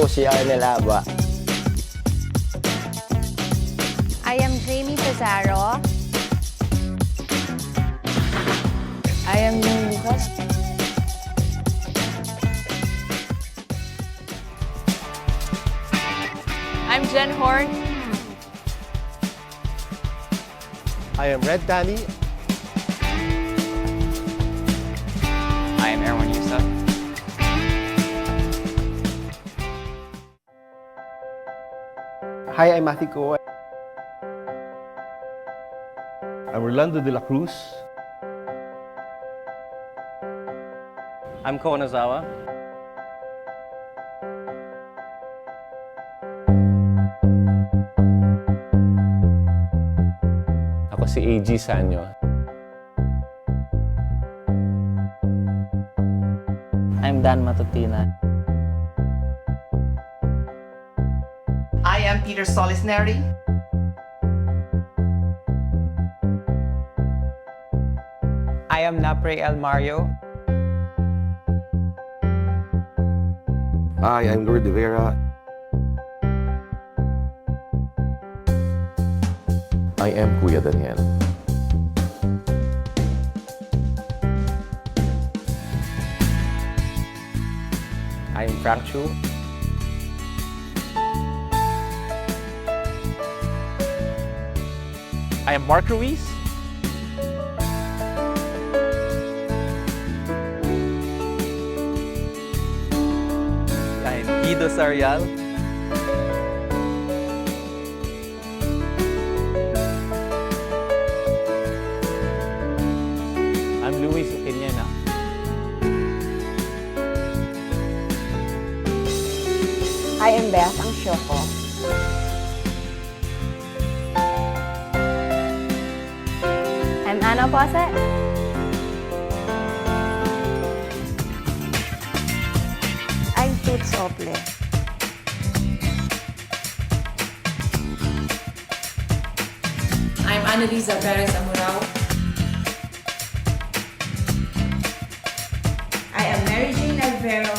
po si Arnel Aba. I am Jamie Pizarro. I am Yung Lucas. I'm Jen Horn. I am Red Danny. I am Erwan Yusuf. Hi, I'm Matthew Ko. I'm Orlando de la Cruz. I'm Ko Onozawa. Ako si AG Sanyo. I'm Dan Matutina. I am Peter Solisneri. I am Napre El Mario. Hi, I'm Lourdes de Vera. I am Kuya Daniel. I am Frank Chu. I am Mark Ruiz. I am Guido Sarial. I'm Luis Oqueñena. I am Beth Angsioko. I'm Ana Pose. I'm Toots Ople. I'm Annalisa Perez Amurao. I am Mary Jane Alvero.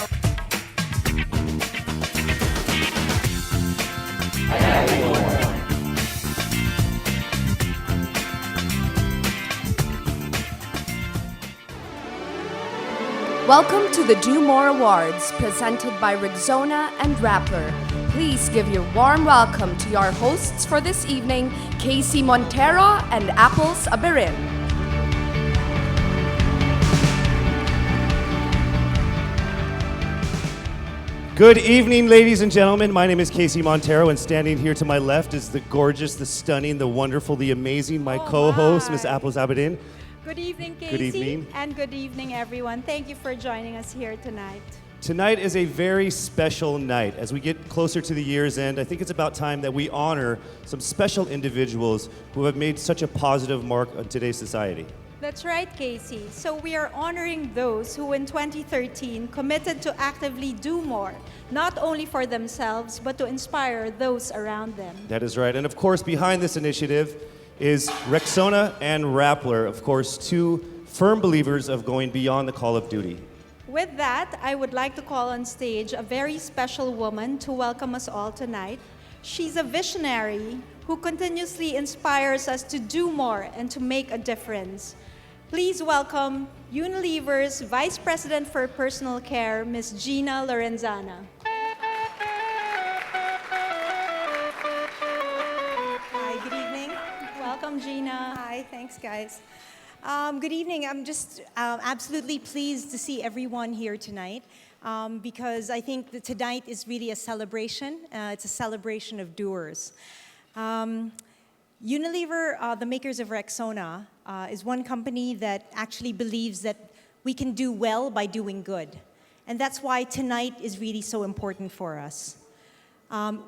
Welcome to the Do More Awards, presented by Rexona and Rappler. Please give your warm welcome to your hosts for this evening, Casey Montero and Apples Abirin. Good evening, ladies and gentlemen. My name is Casey Montero, and standing here to my left is the gorgeous, the stunning, the wonderful, the amazing, my co-host, Miss Apples Abedin. Good evening, Casey. Good evening. And good evening, everyone. Thank you for joining us here tonight. Tonight is a very special night. As we get closer to the year's end, I think it's about time that we honor some special individuals who have made such a positive mark on today's society. That's right, Casey. So we are honoring those who in 2013 committed to actively do more, not only for themselves, but to inspire those around them. That is right. And of course, behind this initiative is Rexona and Rappler, of course, two firm believers of going beyond the call of duty. With that, I would like to call on stage a very special woman to welcome us all tonight. She's a visionary who continuously inspires us to do more and to make a difference. Please welcome Unilever's Vice President for Personal Care, Ms. Gina Lorenzana. Hi, good evening. Welcome, Gina. Hi, thanks, guys. Good evening. I'm just absolutely pleased to see everyone here tonight because I think that tonight is really a celebration. It's a celebration of doers. Unilever, the makers of Rexona, is one company that actually believes that we can do well by doing good. And that's why tonight is really so important for us.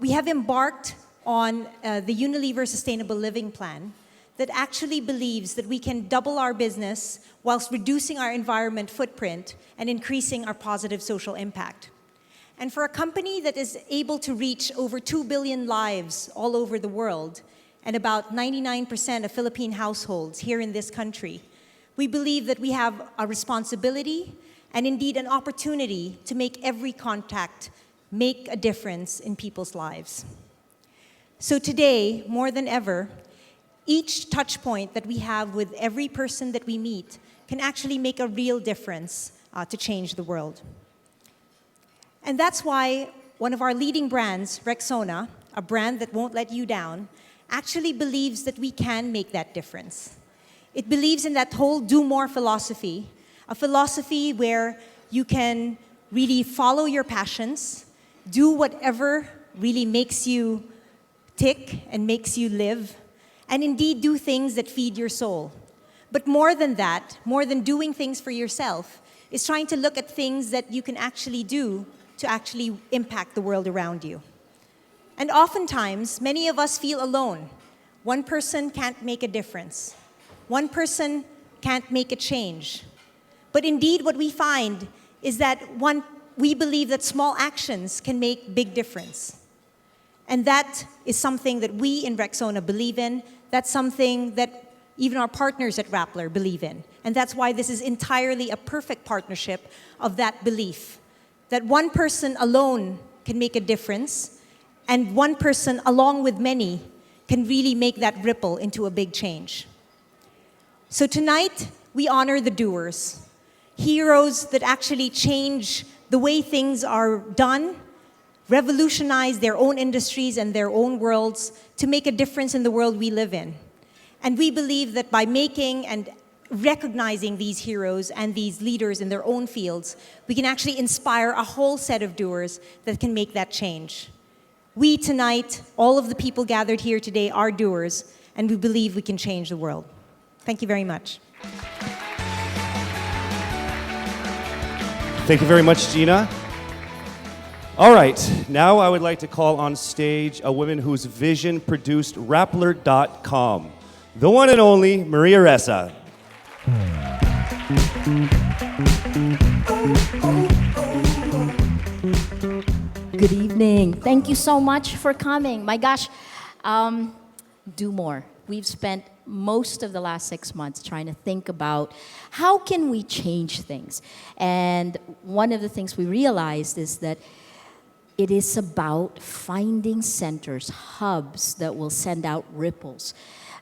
We have embarked on the Unilever Sustainable Living Plan that actually believes that we can double our business whilst reducing our environment footprint and increasing our positive social impact. And for a company that is able to reach over 2 billion lives all over the world, and about 99% of Philippine households here in this country, we believe that we have a responsibility and indeed an opportunity to make every contact make a difference in people's lives. So today, more than ever, each touch point that we have with every person that we meet can actually make a real difference to change the world. And that's why one of our leading brands, Rexona, a brand that won't let you down, actually believes that we can make that difference. It believes in that whole do more philosophy, a philosophy where you can really follow your passions, do whatever really makes you tick and makes you live, and indeed do things that feed your soul. But more than that, more than doing things for yourself, is trying to look at things that you can actually do to actually impact the world around you. And oftentimes, many of us feel alone. One person can't make a difference. One person can't make a change. But indeed, what we find is that we believe that small actions can make big difference. And that is something that we in Rexona believe in. That's something that even our partners at Rappler believe in. And that's why this is entirely a perfect partnership of that belief. That one person alone can make a difference, and one person, along with many, can really make that ripple into a big change. So tonight, we honor the doers. Heroes that actually change the way things are done, revolutionize their own industries and their own worlds to make a difference in the world we live in. And we believe that by making and recognizing these heroes and these leaders in their own fields, we can actually inspire a whole set of doers that can make that change. We tonight, all of the people gathered here today are doers, and we believe we can change the world. Thank you very much. Thank you very much, Gina. All right, now I would like to call on stage a woman whose vision produced Rappler.com, the one and only Maria Ressa. Good evening. Thank you so much for coming. My gosh, do more. We've spent most of the last 6 months trying to think about how can we change things. And one of the things we realized is that it is about finding centers, hubs that will send out ripples.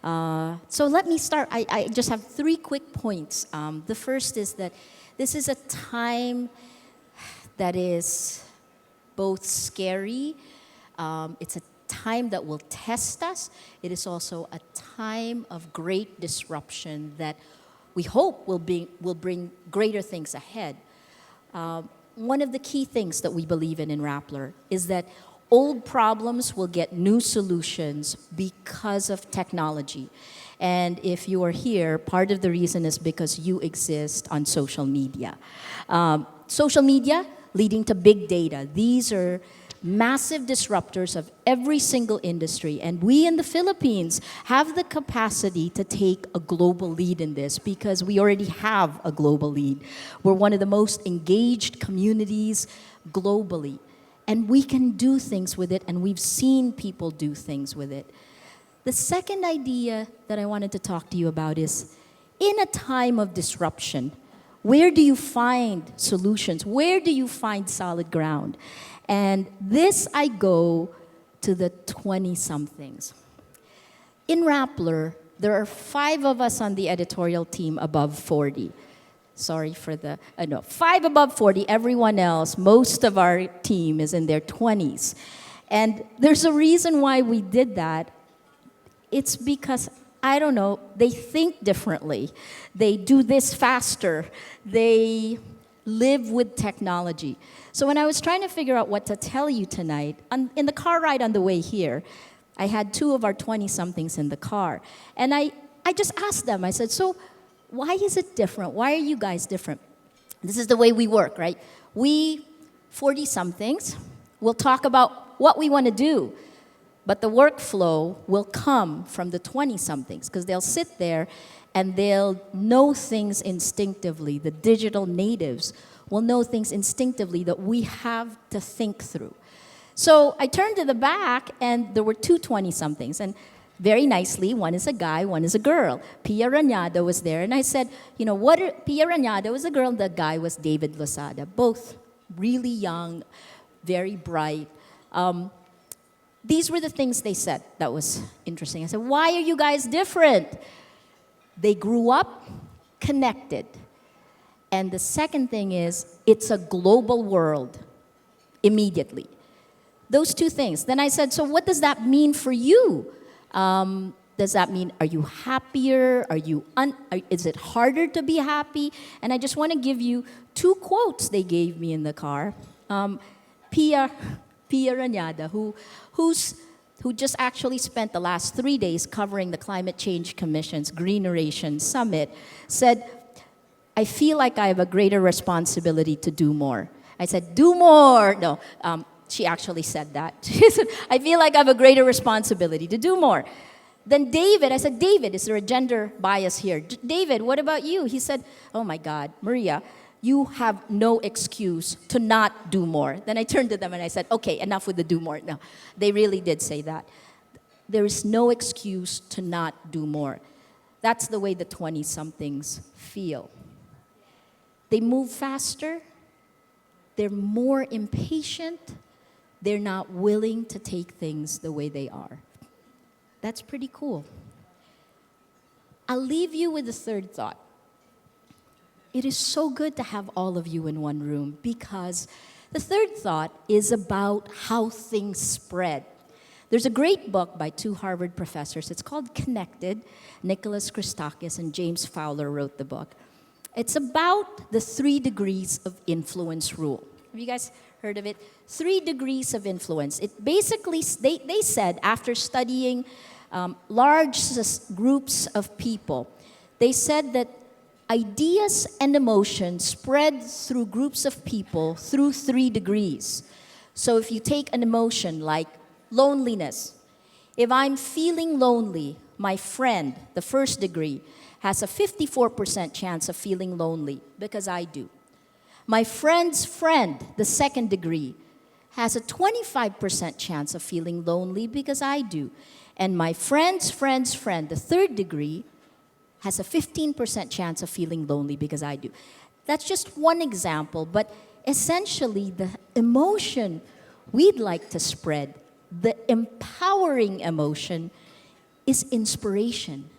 So let me start. I just have 3 quick points. The first is that this is a time that is both scary, it's a time that will test us. It is also a time of great disruption that we hope will bring greater things ahead. One of the key things that we believe in Rappler is that old problems will get new solutions because of technology. And if you are here, part of the reason is because you exist on social media. Social media leading to big data. These are massive disruptors of every single industry. And we in the Philippines have the capacity to take a global lead in this because we already have a global lead. We're one of the most engaged communities globally. And we can do things with it, and we've seen people do things with it. The second idea that I wanted to talk to you about is, in a time of disruption, where do you find solutions? Where do you find solid ground? And this, I go to the 20-somethings. In Rappler, there are 5 of us on the editorial team above 40. Sorry for the, no, 5 above 40. Everyone else, most of our team is in their 20s. And there's a reason why we did that. It's because, I don't know, they think differently. They do this faster. They live with technology. So when I was trying to figure out what to tell you tonight, in the car ride on the way here, I had 2 of our 20-somethings in the car. And I just asked them, I said, so why is it different? Why are you guys different? This is the way we work, right? We 40-somethings will talk about what we want to do, but the workflow will come from the 20-somethings because they'll sit there and they'll know things instinctively. The digital natives will know things instinctively that we have to think through. So I turned to the back, and there were 2 20-somethings. And very nicely, one is a guy, one is a girl. Pia Rañada was there, and I said, you know, Pia Rañada was a girl, the guy was David Losada. Both really young, very bright. These were the things they said that was interesting. I said, why are you guys different? They grew up connected. And the second thing is, it's a global world immediately. Those two things. Then I said, so what does that mean for you? Does that mean, are you happier? Is it harder to be happy? And I just want to give you two quotes they gave me in the car. Pia Ranyada, who just actually spent the last 3 days covering the Climate Change Commission's Greeneration Summit, said, I feel like I have a greater responsibility to do more. I said, do more. No, she actually said that. She said, I feel like I have a greater responsibility to do more. Then David, I said, David, is there a gender bias here? David, what about you? He said, oh my God, Maria, you have no excuse to not do more. Then I turned to them and I said, okay, enough with the do more. No, they really did say that. There is no excuse to not do more. That's the way the 20-somethings feel. They move faster. They're more impatient. They're not willing to take things the way they are. That's pretty cool. I'll leave you with a third thought. It is so good to have all of you in one room because the third thought is about how things spread. There's a great book by two Harvard professors. It's called Connected. Nicholas Christakis and James Fowler wrote the book. It's about the 3 degrees of influence rule. Have you guys heard of it? 3 degrees of influence. It basically, they said, after studying large groups of people, they said that ideas and emotions spread through groups of people through 3 degrees. So if you take an emotion like loneliness, if I'm feeling lonely, my friend, the 1st degree, has a 54% chance of feeling lonely because I do. My friend's friend, the 2nd degree, has a 25% chance of feeling lonely because I do. And my friend's friend's friend, the 3rd degree, has a 15% chance of feeling lonely because I do. That's just one example, but essentially the emotion we'd like to spread, the empowering emotion, is inspiration.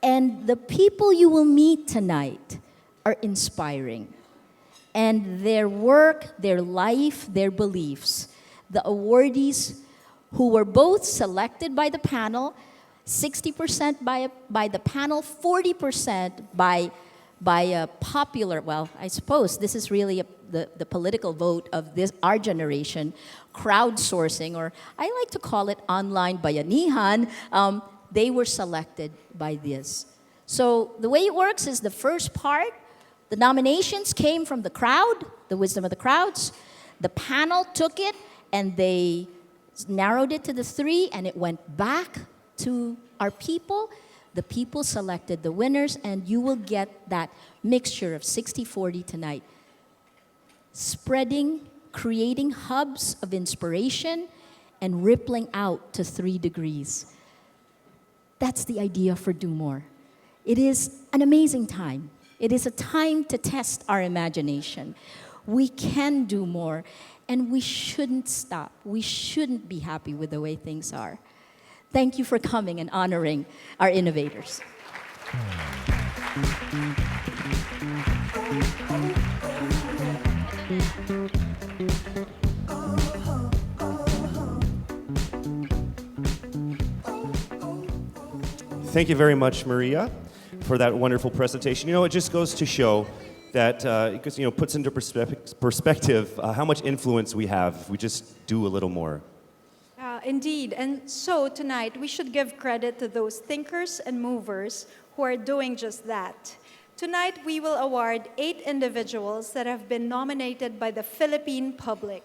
And the people you will meet tonight are inspiring. And their work, their life, their beliefs, the awardees who were both selected by the panel, 60% by the panel, 40% by a popular, well, I suppose this is really the political vote of our generation, crowdsourcing, or I like to call it online bayanihan. They were selected by this. So the way it works is the first part, the nominations came from the crowd, the wisdom of the crowds. The panel took it and they narrowed it to the 3 and it went back to our people. The people selected the winners and you will get that mixture of 60-40 tonight. Spreading, creating hubs of inspiration and rippling out to 3 degrees. That's the idea for Do More. It is an amazing time. It is a time to test our imagination. We can do more, and we shouldn't stop. We shouldn't be happy with the way things are. Thank you for coming and honoring our innovators. Thank you very much, Maria, for that wonderful presentation. You know, it just goes to show that, puts into perspective how much influence we have if we just do a little more. Indeed, and so tonight we should give credit to those thinkers and movers who are doing just that. Tonight we will award 8 individuals that have been nominated by the Philippine public,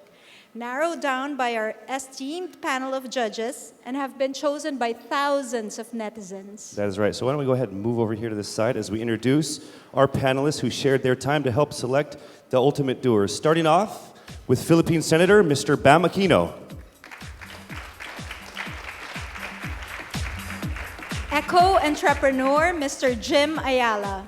narrowed down by our esteemed panel of judges, and have been chosen by thousands of netizens. That is right. So why don't we go ahead and move over here to this side as we introduce our panelists who shared their time to help select the ultimate doers. Starting off with Philippine Senator Mr. Bam Aquino. Eco-entrepreneur Mr. Jim Ayala.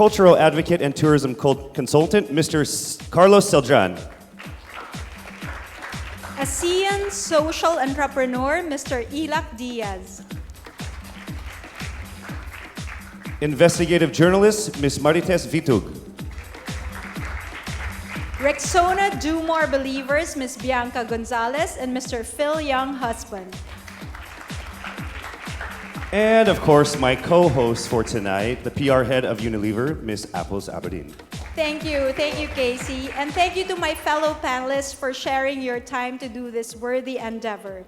cultural advocate and tourism consultant, Mr. Carlos Celdran. ASEAN social entrepreneur, Mr. Ilak Diaz. Investigative journalist, Ms. Marites Vitug. Rexona Do More Believers, Ms. Bianca Gonzalez and Mr. Phil Young Husband. And of course, my co-host for tonight, the PR head of Unilever, Ms. Apples Aberdeen. Thank you, Casey. And thank you to my fellow panelists for sharing your time to do this worthy endeavor.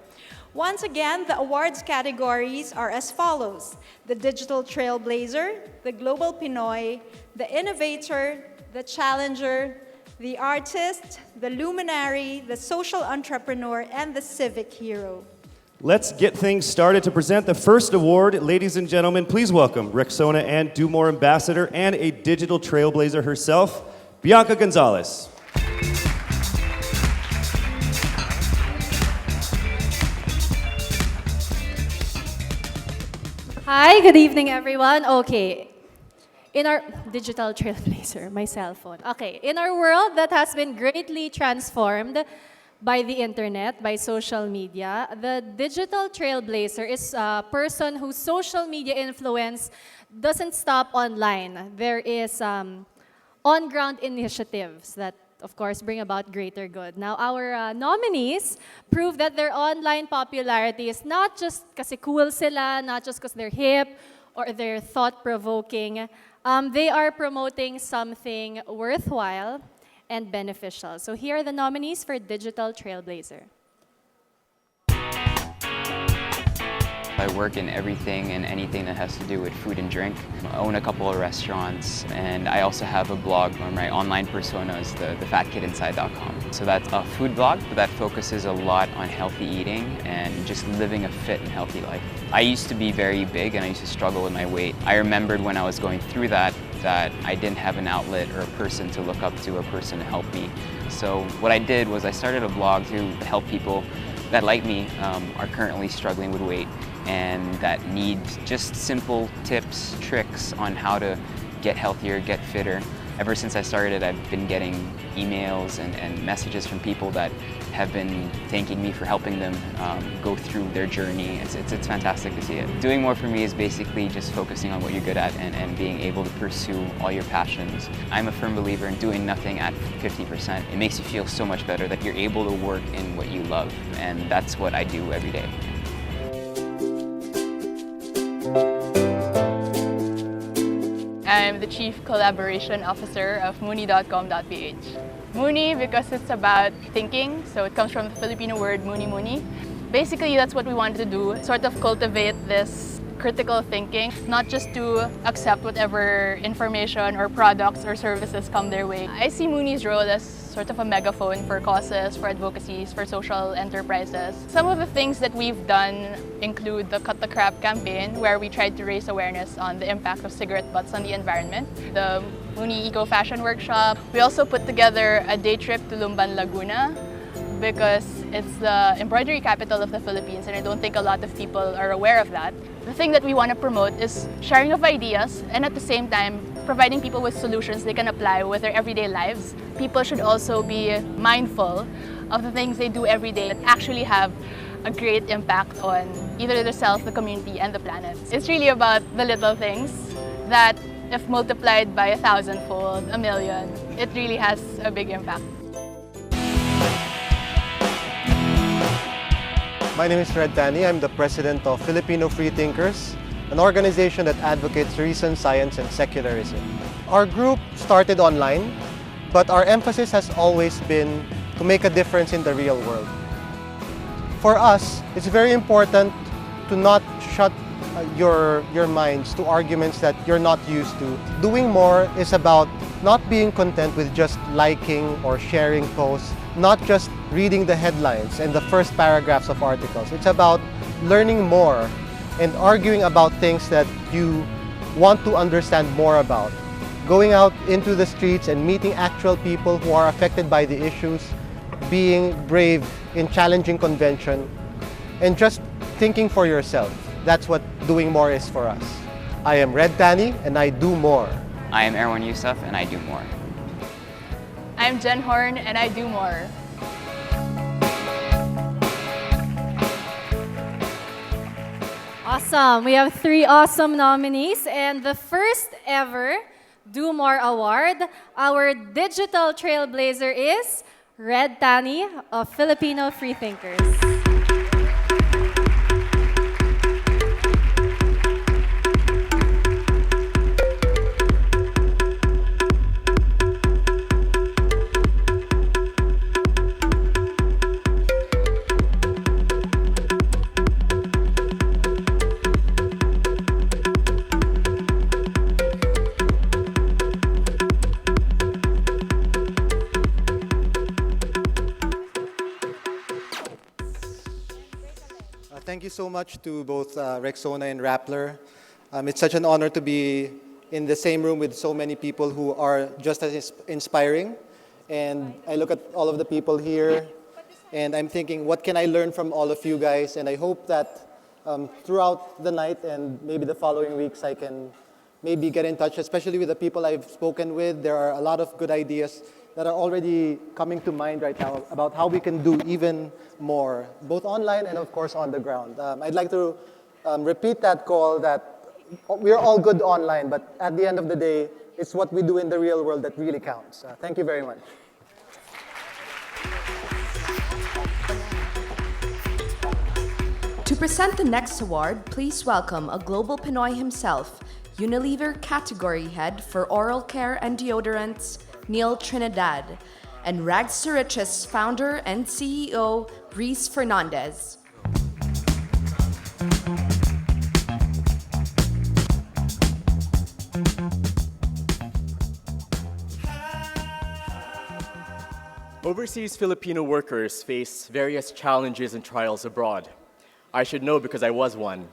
Once again, the awards categories are as follows: the Digital Trailblazer, the Global Pinoy, the Innovator, the Challenger, the Artist, the Luminary, the Social Entrepreneur, and the Civic Hero. Let's get things started. To present the first award, ladies and gentlemen, please welcome Rexona and Do More Ambassador and a digital trailblazer herself, Bianca Gonzalez. Hi, good evening, everyone. Okay, in our digital trailblazer, my cell phone. Okay, in our world that has been greatly transformed by the internet, by social media, the digital trailblazer is a person whose social media influence doesn't stop online. There is on-ground initiatives that, of course, bring about greater good. Now, our nominees prove that their online popularity is not just kasi cool sila, not just because they're hip or they're thought-provoking. They are promoting something worthwhile and beneficial. So here are the nominees for Digital Trailblazer. I work in everything and anything that has to do with food and drink. I own a couple of restaurants, and I also have a blog where my online persona is thefatkidinside.com. So that's a food blog that focuses a lot on healthy eating and just living a fit and healthy life. I used to be very big and I used to struggle with my weight. I remembered when I was going through that I didn't have an outlet or a person to look up to, a person to help me. So what I did was I started a blog to help people that, like me, are currently struggling with weight and that need just simple tips, tricks on how to get healthier, get fitter. Ever since I started, I've been getting emails and messages from people that have been thanking me for helping them go through their journey. It's fantastic to see it. Doing more for me is basically just focusing on what you're good at and being able to pursue all your passions. I'm a firm believer in doing nothing at 50%. It makes you feel so much better that you're able to work in what you love, and that's what I do every day. I'm the Chief Collaboration Officer of Muni.com.ph. Muni because it's about thinking, so it comes from the Filipino word muni muni. Basically, that's what we wanted to do, sort of cultivate this critical thinking, not just to accept whatever information or products or services come their way. I see Muni's role as sort of a megaphone for causes, for advocacies, for social enterprises. Some of the things that we've done include the Cut the Crap campaign, where we tried to raise awareness on the impact of cigarette butts on the environment. The Muni Eco Fashion Workshop. We also put together a day trip to Lumban, Laguna, because it's the embroidery capital of the Philippines, and I don't think a lot of people are aware of that. The thing that we want to promote is sharing of ideas, and at the same time, providing people with solutions they can apply with their everyday lives. People should also be mindful of the things they do every day that actually have a great impact on either themselves, the community, and the planet. It's really about the little things that, if multiplied by 1,000-fold, 1,000,000, it really has a big impact. My name is Red Tani. I'm the president of Filipino Freethinkers, an organization that advocates reason, science, and secularism. Our group started online, but our emphasis has always been to make a difference in the real world. For us, it's very important to not shut your minds to arguments that you're not used to. Doing more is about not being content with just liking or sharing posts, not just reading the headlines and the first paragraphs of articles. It's about learning more and arguing about things that you want to understand more about. Going out into the streets and meeting actual people who are affected by the issues, being brave in challenging convention, and just thinking for yourself. That's what doing more is for us. I am Red Tani and I do more. I am Erwan Yusuf, and I do more. I'm Jen Horn, and I do more. Awesome. We have 3 awesome nominees, and the first ever Do More Award, our digital trailblazer is Red Tani of Filipino Freethinkers. Thank you so much to both Rexona and Rappler. It's such an honor to be in the same room with so many people who are just as inspiring. And I look at all of the people here, and I'm thinking, what can I learn from all of you guys? And I hope that throughout the night and maybe the following weeks, I can maybe get in touch, especially with the people I've spoken with. There are a lot of good ideas that are already coming to mind right now about how we can do even more, both online and of course on the ground. I'd like to repeat that call that we're all good online, but at the end of the day, it's what we do in the real world that really counts. Thank you very much. To present the next award, please welcome a global Pinoy himself, Unilever Category Head for Oral Care and Deodorants, Neil Trinidad, and Rags to Riches founder and CEO, Reese Fernandez. Overseas Filipino workers face various challenges and trials abroad. I should know because I was one.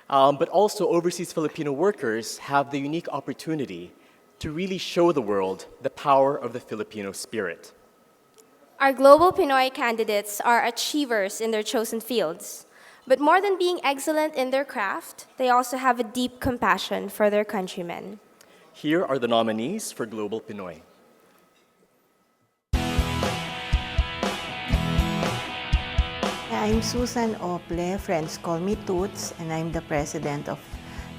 But also, overseas Filipino workers have the unique opportunity to really show the world the power of the Filipino spirit. Our global Pinoy candidates are achievers in their chosen fields. But more than being excellent in their craft, they also have a deep compassion for their countrymen. Here are the nominees for Global Pinoy. I'm Susan Ople, friends call me Toots, and I'm the president of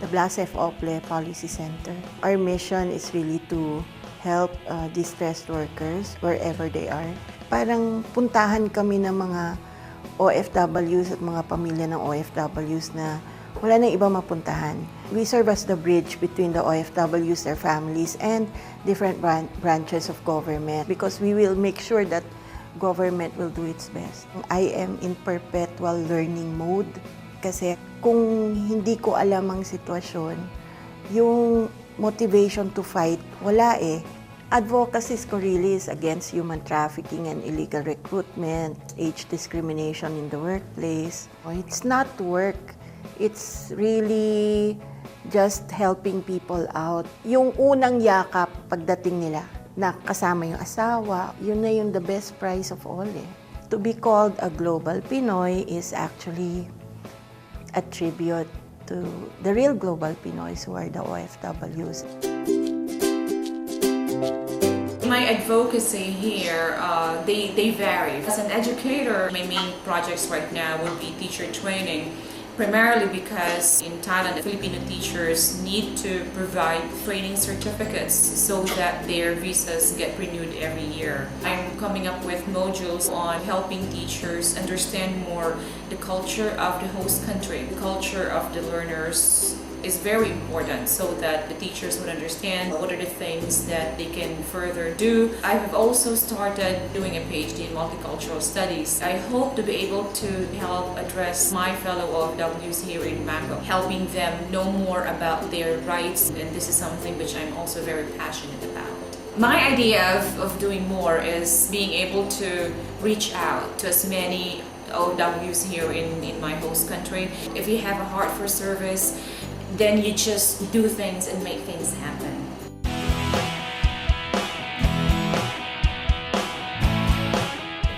the Blasef Ople Policy Center. Our mission is really to help distressed workers wherever they are. Parang puntahan kami ng mga OFWs at mga pamilya ng OFWs na wala nang iba mapuntahan. We serve as the bridge between the OFWs, their families, and different branches of government because we will make sure that government will do its best. I am in perpetual learning mode kasi kung hindi ko alam ang sitwasyon, yung motivation to fight, wala eh. Advocacy ko really is against human trafficking and illegal recruitment, age discrimination in the workplace. It's not work. It's really just helping people out. Yung unang yakap pagdating nila, na kasama yung asawa, yun na yung the best prize of all eh. To be called a global Pinoy is actually a tribute to the real global Pinoys who are the OFWs. My advocacy here, they vary. As an educator, my main projects right now would be teacher training, primarily because in Thailand, Filipino teachers need to provide training certificates so that their visas get renewed every year. I'm coming up with modules on helping teachers understand more the culture of the host country. The culture of the learners is very important so that the teachers would understand what are the things that they can further do. I have also started doing a PhD in multicultural studies. I hope to be able to help address my fellow OFWs here in Macau, helping them know more about their rights, and this is something which I'm also very passionate about. My idea of doing more is being able to reach out to as many OFWs here in my host country. If you have a heart for service, then you just do things and make things happen.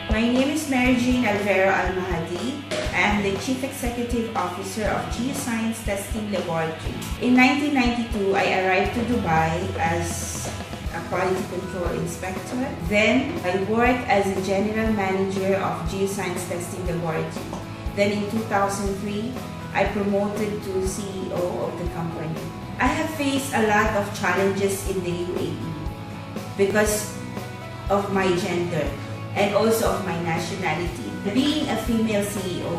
My name is Mary Jean Alvero Almahadi. I am the Chief Executive Officer of Geoscience Testing Laboratory. In 1992, I arrived to Dubai as a quality control inspector. Then, I worked as a General Manager of Geoscience Testing Laboratory. Then in 2003, I promoted to CEO of the company. I have faced a lot of challenges in the UAE because of my gender and also of my nationality. Being a female CEO,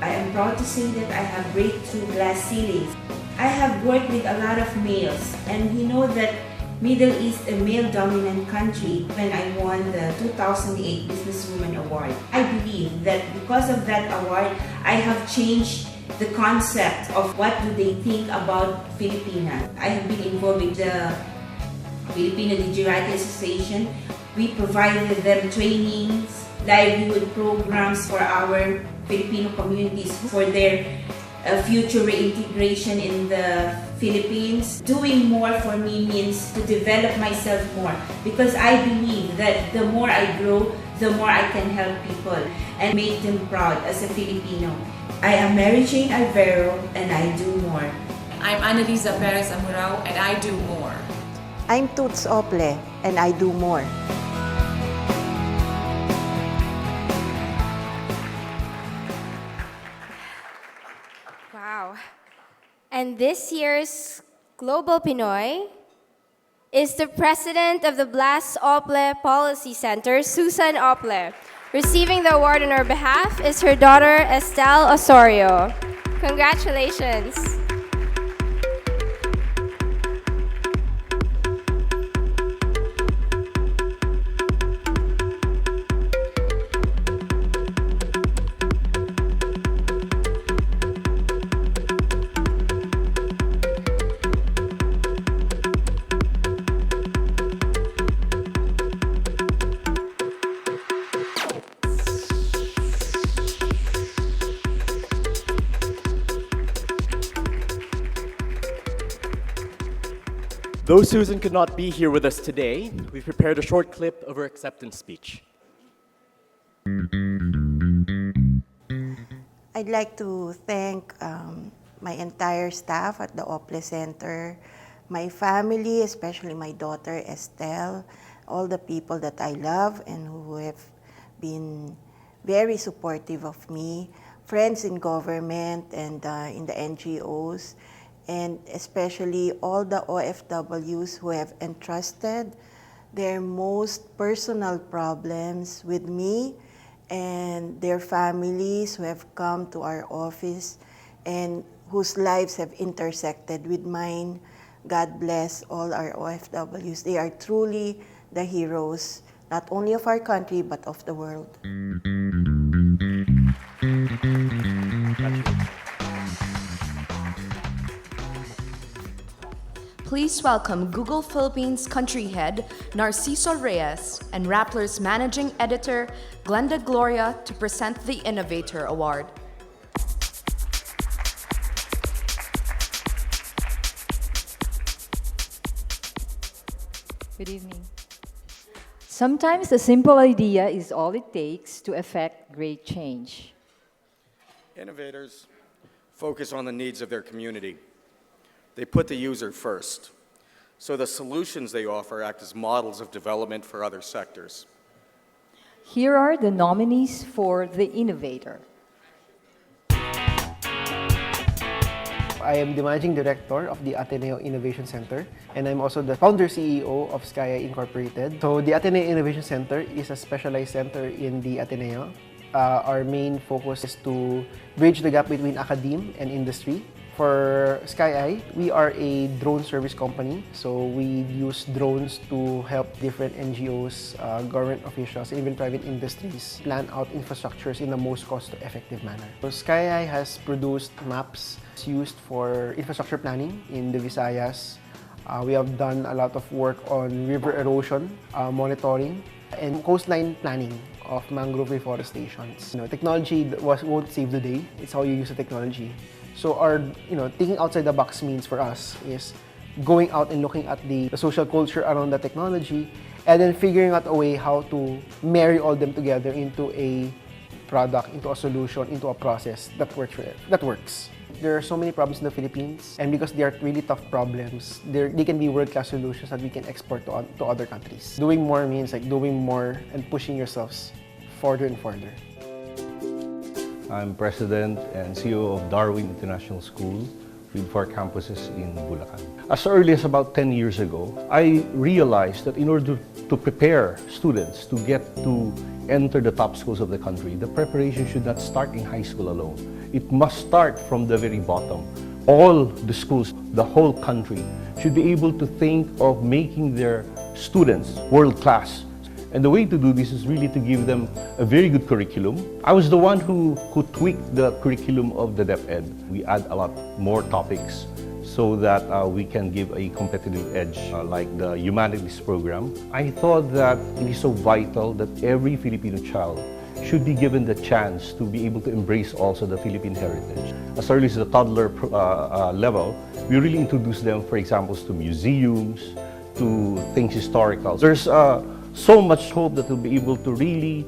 I am proud to say that I have breakthrough glass ceilings. I have worked with a lot of males, and we know that Middle East a male-dominant country when I won the 2008 Businesswoman Award. I believe that because of that award, I have changed the concept of what do they think about Filipinas. I have been involved with the Filipino Literati Association. We provided them trainings, livelihood programs for our Filipino communities for their future reintegration in the Philippines. Doing more for me means to develop myself more because I believe that the more I grow, the more I can help people and make them proud as a Filipino. I am Mary Jane Alvero and I do more. I'm Annalisa Perez Amurao and I do more. I'm Toots Ople and I do more. Wow. And this year's Global Pinoy is the president of the Blas Ople Policy Center, Susan Ople. Receiving the award on her behalf is her daughter, Estelle Osorio. Congratulations. Though Susan could not be here with us today, we've prepared a short clip of her acceptance speech. I'd like to thank my entire staff at the Ople Center, my family, especially my daughter Estelle, all the people that I love and who have been very supportive of me, friends in government and in the NGOs, and especially all the OFWs who have entrusted their most personal problems with me and their families who have come to our office and whose lives have intersected with mine. God bless all our OFWs. They are truly the heroes, not only of our country, but of the world. Please welcome Google Philippines Country Head Narciso Reyes and Rappler's Managing Editor Glenda Gloria to present the Innovator Award. Good evening. Sometimes a simple idea is all it takes to effect great change. Innovators focus on the needs of their community. They put the user first, so the solutions they offer act as models of development for other sectors. Here are the nominees for the Innovator. I am the Managing Director of the Ateneo Innovation Center, and I'm also the Founder CEO of SkyEye Incorporated. So the Ateneo Innovation Center is a specialized center in the Ateneo. Our main focus is to bridge the gap between academe and industry. For SkyEye, we are a drone service company, so we use drones to help different NGOs, government officials, and even private industries plan out infrastructures in the most cost-effective manner. So SkyEye has produced maps used for infrastructure planning in the Visayas. We have done a lot of work on river erosion monitoring and coastline planning of mangrove reforestations. Technology won't save the day. It's how you use the technology. So our, thinking outside the box means for us is going out and looking at the social culture around the technology and then figuring out a way how to marry all them together into a product into a solution, into a process that works. There are so many problems in the Philippines, and because they are really tough problems, they can be world-class solutions that we can export to other countries. Doing more means like doing more and pushing yourselves further and further. I'm President and CEO of Darwin International School with 4 campuses in Bulacan. As early as about 10 years ago, I realized that in order to prepare students to get to enter the top schools of the country, the preparation should not start in high school alone. It must start from the very bottom. All the schools, the whole country, should be able to think of making their students world-class. And the way to do this is really to give them a very good curriculum. I was the one who tweaked the curriculum of the DepEd. We add a lot more topics so that we can give a competitive edge, like the humanities program. I thought that it is so vital that every Filipino child should be given the chance to be able to embrace also the Philippine heritage. As early as the toddler level, we really introduce them, for example, to museums, to things historical. There's so much hope that we'll be able to really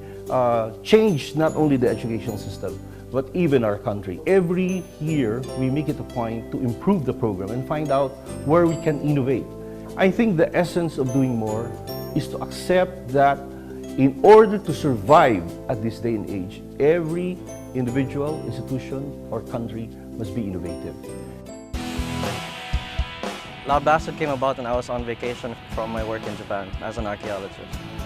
change not only the educational system, but even our country. Every year, we make it a point to improve the program and find out where we can innovate. I think the essence of doing more is to accept that in order to survive at this day and age, every individual, institution, or country must be innovative. Loud Bastard came about when I was on vacation from my work in Japan as an archaeologist.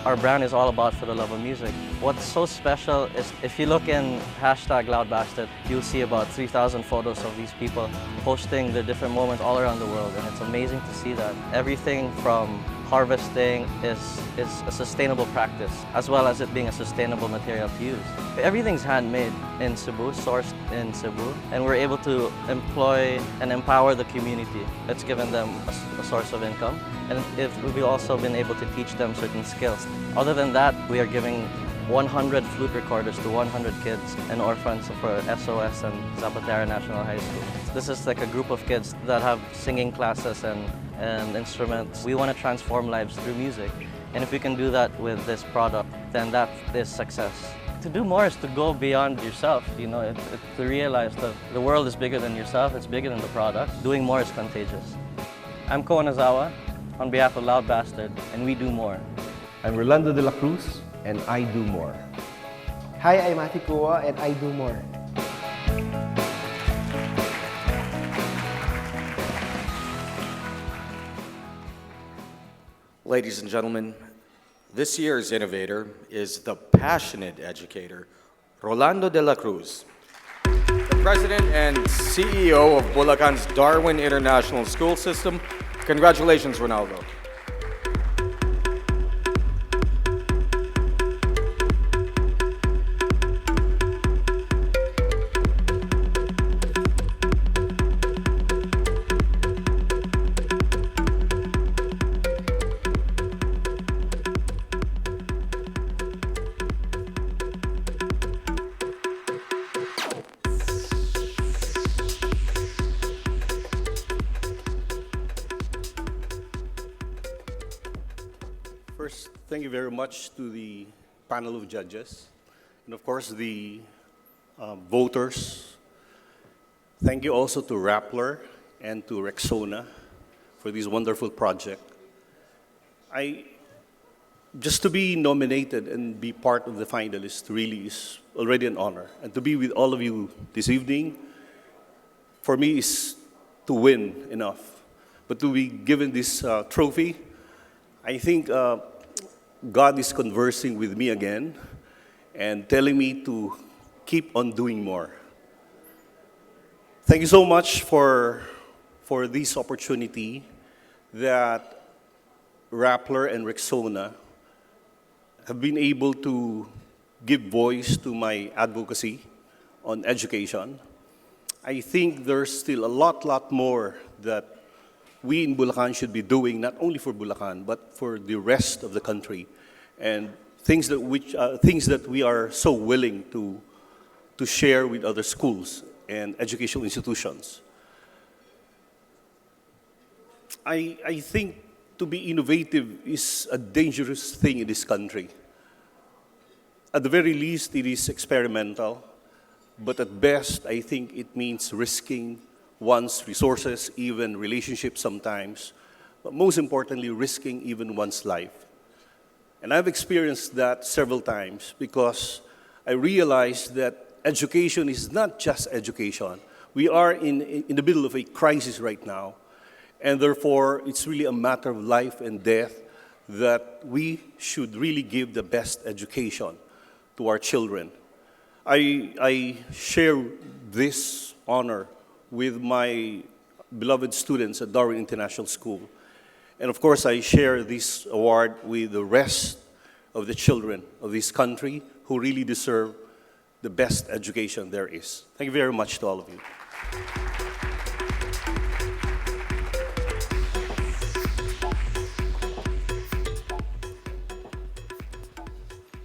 Our brand is all about for the love of music. What's so special is if you look in #LoudBastard, you'll see about 3,000 photos of these people posting their different moments all around the world, and it's amazing to see that. Everything from harvesting is a sustainable practice, as well as it being a sustainable material to use. Everything's handmade in Cebu, sourced in Cebu, and we're able to employ and empower the community. It's given them a source of income, and we've also been able to teach them certain skills. Other than that, we are giving 100 flute recorders to 100 kids and orphans for SOS and Zapatera National High School. This is like a group of kids that have singing classes and instruments. We want to transform lives through music, and if we can do that with this product, then that is success. To do more is to go beyond yourself, you know, to realize that the world is bigger than yourself, it's bigger than the product. Doing more is contagious. I'm Ko Anazawa on behalf of Loud Bastard, and we do more. I'm Rolando de la Cruz, and I do more. Hi, I'm Ati Kua, and I do more. Ladies and gentlemen, this year's innovator is the passionate educator, Rolando de la Cruz, the president and CEO of Bulacan's Darwin International School System. Congratulations, Ronaldo. First, thank you very much to the panel of judges, and of course the voters. Thank you also to Rappler and to Rexona for this wonderful project. Just to be nominated and be part of the finalists really is already an honor. And to be with all of you this evening, for me, is to win enough. But to be given this trophy, I think God is conversing with me again and telling me to keep on doing more. Thank you so much for this opportunity that Rappler and Rexona have been able to give voice to my advocacy on education. I think there's still a lot more that we in Bulacan should be doing, not only for Bulacan, but for the rest of the country, and things that we are so willing to share with other schools and educational institutions. I think to be innovative is a dangerous thing in this country. At the very least, it is experimental, but at best, I think it means risking one's resources, even relationships sometimes, but most importantly, risking even one's life. And I've experienced that several times because I realized that education is not just education. We are in the middle of a crisis right now, and therefore it's really a matter of life and death that we should really give the best education to our children. I share this honor with my beloved students at Darwin International School. And of course, I share this award with the rest of the children of this country who really deserve the best education there is. Thank you very much to all of you.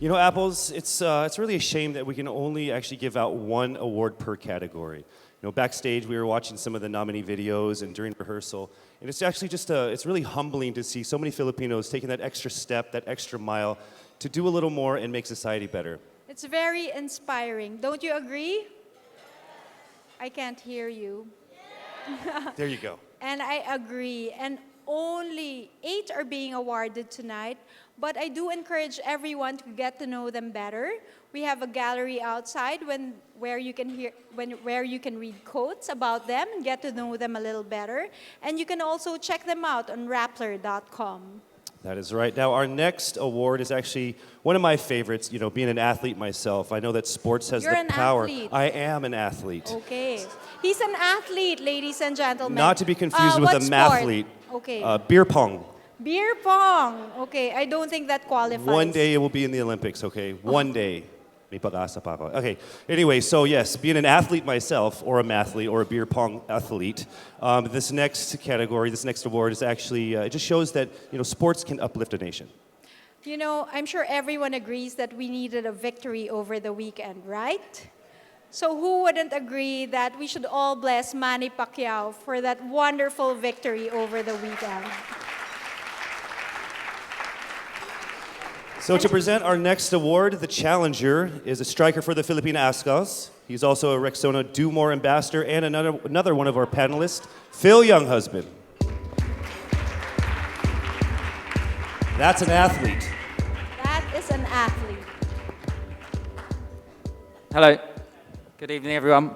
You know, Apples, it's really a shame that we can only actually give out one award per category. You know, backstage we were watching some of the nominee videos and during rehearsal, and it's actually it's really humbling to see so many Filipinos taking that extra step, that extra mile, to do a little more and make society better. It's very inspiring. Don't you agree? I can't hear you. There you go. And I agree. And only 8 are being awarded tonight, but I do encourage everyone to get to know them better. We have a gallery outside where you can read quotes about them and get to know them a little better. And you can also check them out on Rappler.com. That is right. Now, our next award is actually one of my favorites. You know, being an athlete myself, I know that sports has You're the an power. athlete. I am an athlete. Okay. He's an athlete, ladies and gentlemen. Not to be confused with what a sport? mathlete. Okay. Beer pong. Beer pong. Okay, I don't think that qualifies. One day it will be in the Olympics, okay? One day. May pag-asa pa ako. Okay, anyway, so yes, being an athlete myself, or a mathlete, or a beer pong athlete, this next category, this next award is actually, it just shows that, you know, sports can uplift a nation. You know, I'm sure everyone agrees that we needed a victory over the weekend, right? So who wouldn't agree that we should all bless Manny Pacquiao for that wonderful victory over the weekend? So to present our next award, the challenger is a striker for the Philippine Ascals. He's also a Rexona Do More ambassador and another one of our panelists, Phil Younghusband. That's an athlete. That is an athlete. Hello. Good evening, everyone.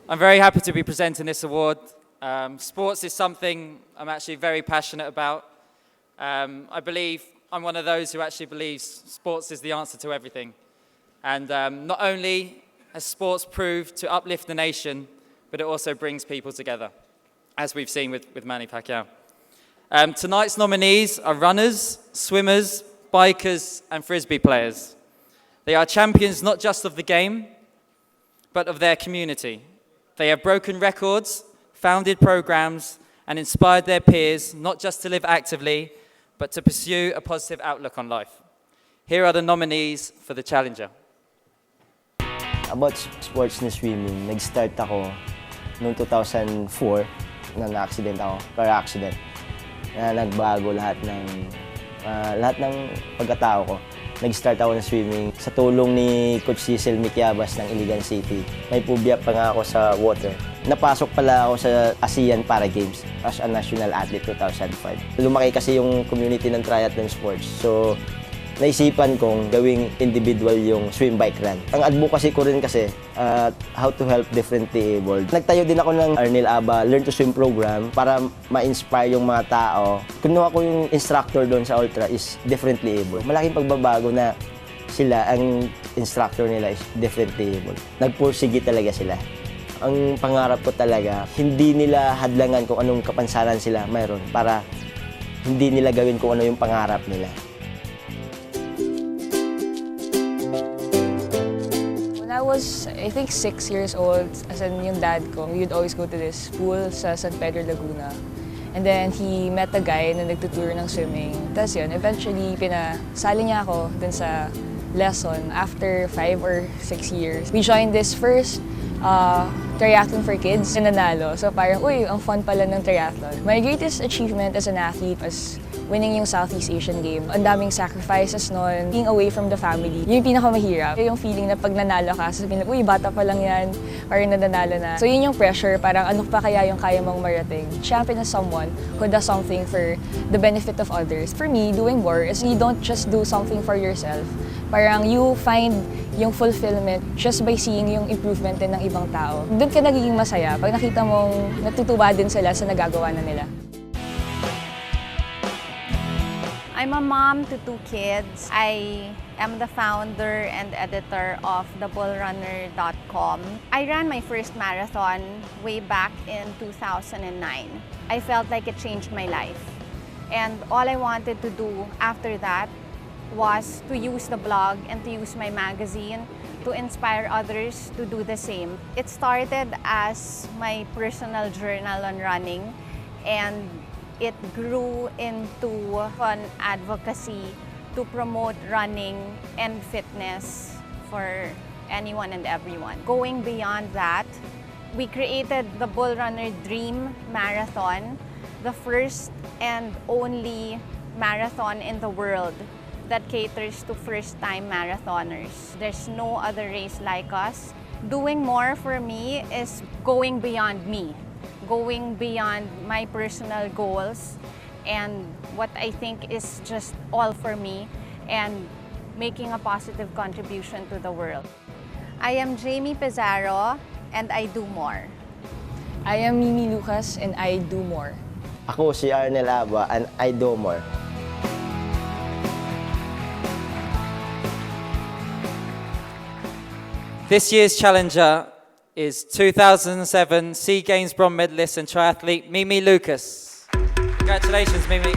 I'm very happy to be presenting this award. Sports is something I'm actually very passionate about. I'm one of those who actually believes sports is the answer to everything. And not only has sports proved to uplift the nation, but it also brings people together, as we've seen with Manny Pacquiao. Tonight's nominees are runners, swimmers, bikers, and frisbee players. They are champions not just of the game, but of their community. They have broken records, founded programs, and inspired their peers not just to live actively, but to pursue a positive outlook on life. Here are the nominees for the challenger. About sports na swimming, nag-start ako noong 2004 na na-accident ako, car accident. Na nagbago lahat ng pagkatao ko. Nag-start ako ng swimming sa tulong ni Coach Cecil Miquiabas ng Iligan City. May phobia pa nga ako sa water. Napasok pala ako sa ASEAN Para Games as a national athlete 2005. Lumaki kasi yung community ng triathlon sports. So, naisipan kong gawing individual yung swim, bike, run. Ang advocacy ko rin kasi, how to help differently abled. Nagtayo din ako ng Arnel Aba Learn to Swim program para ma-inspire yung mga tao. Kuno ako yung instructor doon sa Ultra is differently abled. Malaking pagbabago na sila, ang instructor nila is differently abled. Nagpursige talaga sila. Ang pangarap ko talaga, hindi nila hadlangan kung anong kapansanan sila mayroon para hindi nila gawin kung ano yung pangarap nila. I was, I think, 6 years old, as in yung dad ko, we'd always go to this pool sa San Pedro, Laguna. And then he met a guy na nagtutour ng swimming. Tapos yun, eventually, pinasali niya ako dun sa lesson after 5 or 6 years. We joined this first triathlon for kids and nanalo. So parang, uy, ang fun pala ng triathlon. My greatest achievement as an athlete was winning yung Southeast Asian game. Ang daming sacrifices nun, being away from the family. Yun yung pinakamahirap. Yung feeling na pag nanalo ka, sabihin lang, uy, bata pa lang yan, or nananalo na. So yun yung pressure, parang ano pa kaya yung kaya mong marating. Champion is someone who does something for the benefit of others. For me, doing more is you don't just do something for yourself. Parang you find yung fulfillment just by seeing yung improvement din ng ibang tao. Doon ka nagiging masaya pag nakita mong natutuwa din sila sa nagagawa na nila. I'm a mom to 2 kids. I am the founder and editor of thebullrunner.com. I ran my first marathon way back in 2009. I felt like it changed my life. And all I wanted to do after that was to use the blog and to use my magazine to inspire others to do the same. It started as my personal journal on running, and it grew into an advocacy to promote running and fitness for anyone and everyone. Going beyond that, we created the Bull Runner Dream Marathon, the first and only marathon in the world that caters to first-time marathoners. There's no other race like us. Doing more for me is going beyond me, going beyond my personal goals and what I think is just all for me, and making a positive contribution to the world. I am Jamie Pizarro, and I do more. I am Mimi Lucas, and I do more. Ako si Arnel Aba, and I do more. This year's challenger is 2007 SEA Games bronze medalist and triathlete Mimi Lucas. Congratulations, Mimi.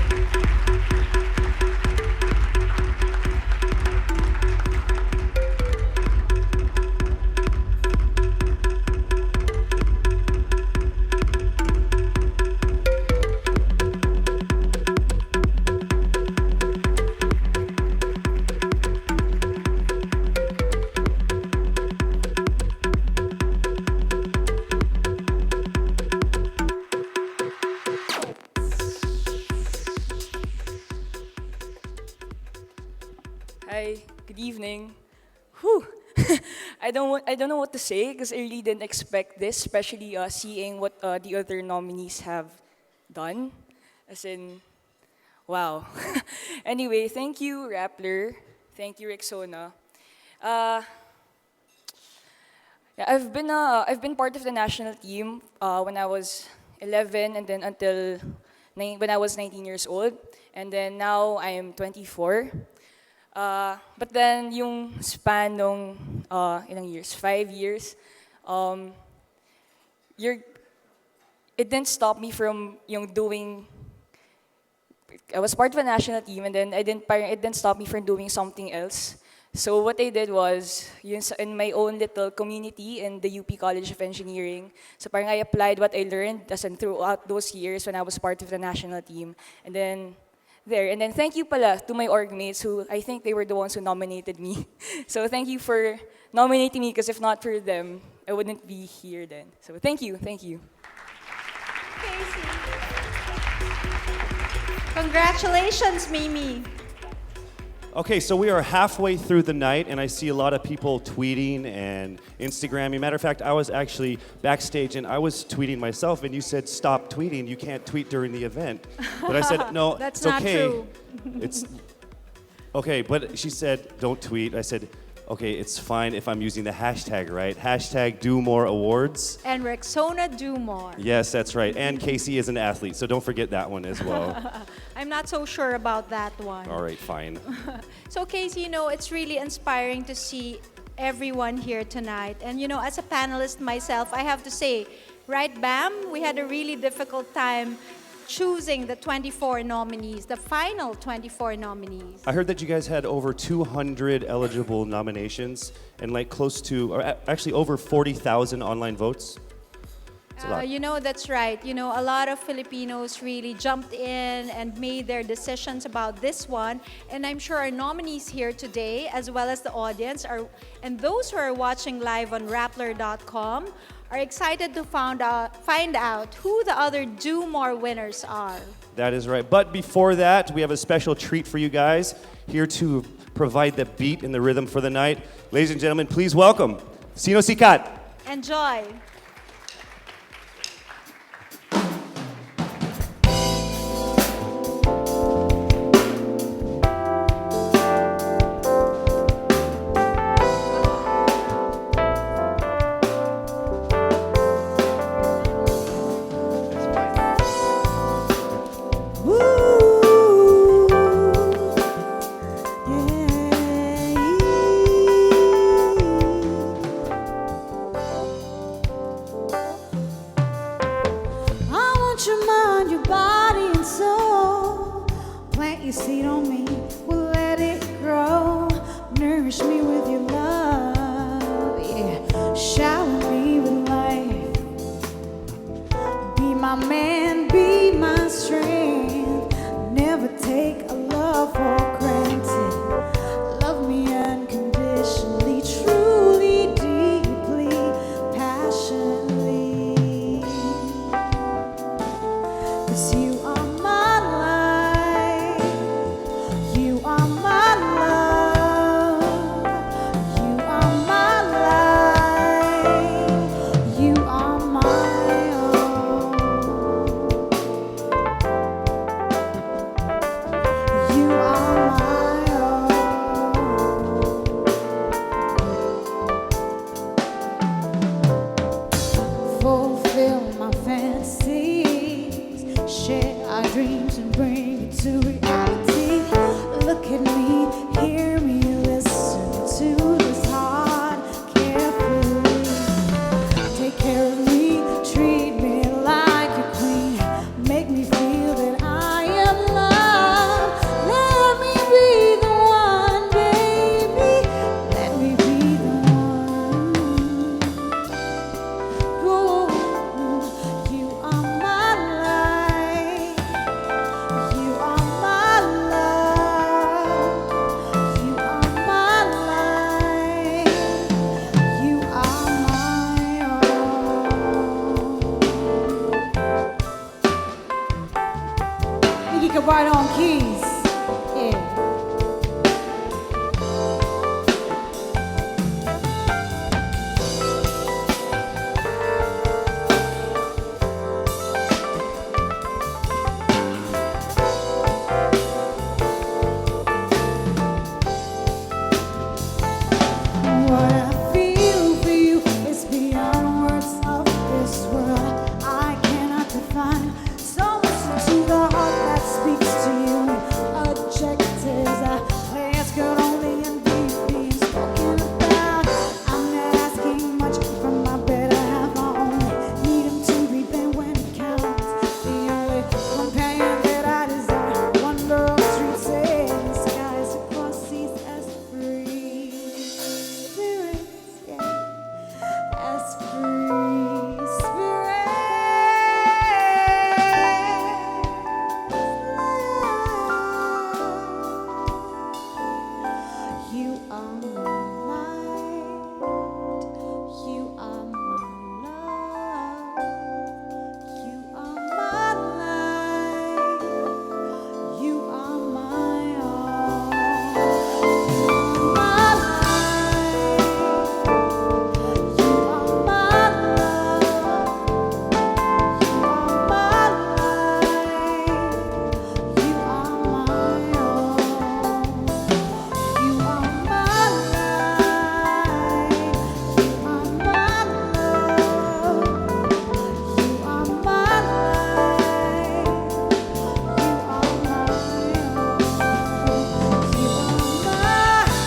Hi, good evening. Whew. I don't know what to say because I really didn't expect this, especially seeing what the other nominees have done. As in, wow. Anyway, thank you, Rappler. Thank you, Rexona. Yeah, I've been part of the national team when I was 11, and then until when I was 19 years old, and then now I am 24. But then yung span nung ilang years, 5 years, it didn't stop me from yung doing. I was part of a national team, and then it didn't stop me from doing something else. So what I did was, in my own little community in the UP College of Engineering, so parang I applied what I learned as in throughout those years when I was part of the national team, and then thank you pala to my org mates who I think they were the ones who nominated me. So thank you for nominating me, because if not for them, I wouldn't be here then. So thank you. Congratulations, Mimi. Okay, so we are halfway through the night, and I see a lot of people tweeting and Instagramming. Matter of fact, I was actually backstage, and I was tweeting myself, and you said, stop tweeting. You can't tweet during the event. But I said, no, That's it's not okay. true. It's okay, but she said, don't tweet. I said, okay, it's fine if I'm using the hashtag, right? Hashtag do more awards. And Rexona do more. Yes, that's right. And Casey is an athlete, so don't forget that one as well. I'm not so sure about that one. All right, fine. So Casey, it's really inspiring to see everyone here tonight. And as a panelist myself, I have to say, right, Bam, we had a really difficult time choosing the 24 nominees, the final 24 nominees. I heard that you guys had over 200 eligible nominations and close to, or actually over 40,000 online votes. It's a lot. That's right. A lot of Filipinos really jumped in and made their decisions about this one. And I'm sure our nominees here today, as well as the audience, and those who are watching live on Rappler.com, are excited to find out who the other Do More winners are. That is right. But before that, we have a special treat for you guys here to provide the beat and the rhythm for the night. Ladies and gentlemen, please welcome Sino Sikat. Enjoy! Right on keys. Yeah. What I feel for you is beyond words of this world. I cannot define. So listen to the heart that speaks to you. Adjectives, players could only indeed be spoken about. I'm not asking much from my better half. I only need him to be there when it counts. The only companion that I desire. Wonder of streets and skies across seas as free spirits, yeah, as free spirits. You are my light, you are my love, you are my light, you are my all. You are my light, you are my love, you are my light, you are my all. You are my light, you are my love, you are my light, you are my all. You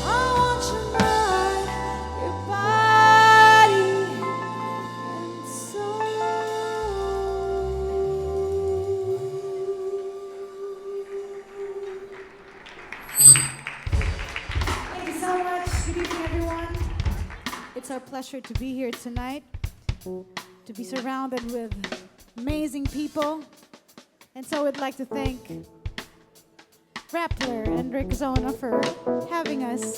I want your mind, your body and soul. Thank you so much. Good evening, everyone. It's our pleasure to be here tonight, to be surrounded with amazing people. And so we'd like to thank Rappler and Rexona for having us,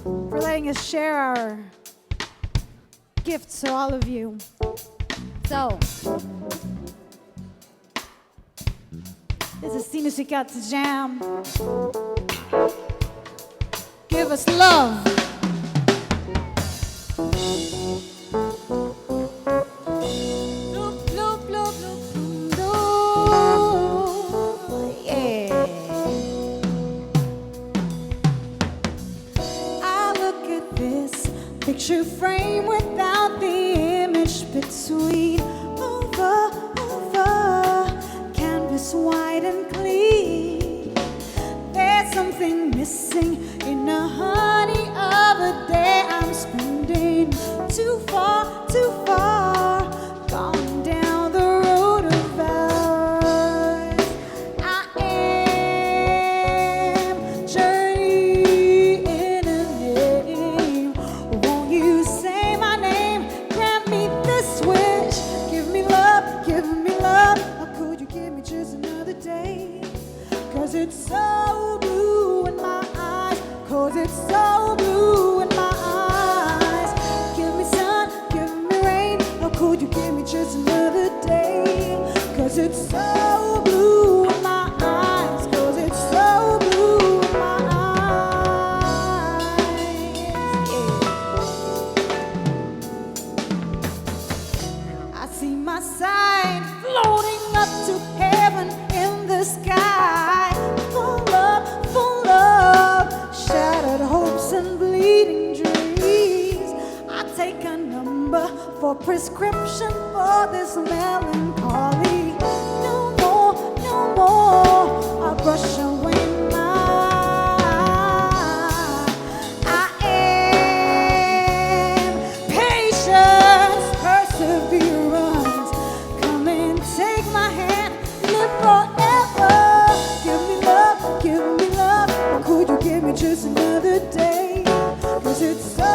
for letting us share our gifts to all of you. So, this is Sinusicat's Jam. Give us love. Picture frame without the image between. Over, canvas white and clean. There's something missing in the honey of a day I'm spending. Too far, gone down the road of ours. I am journeying in a name. Won't you say my name? Grant me this wish. Give me love, give me love. Or could you give me just another day? 'Cause it's so blue in my eyes. 'Cause it's so blue in my eyes. Give me sun, give me rain. Or could you give me just another day? 'Cause it's so blue in my eyes. 'Cause it's so blue in my eyes. Yeah. I see my sign floating up to heaven in the sky. Full of shattered hopes and bleeding dreams. I take a number for prescription for this melancholy. No more, I brush away my. I am patience, perseverance. Come and take my hand, live forever. Give me love, give me love. Or could you give me just another day? 'Cause it's so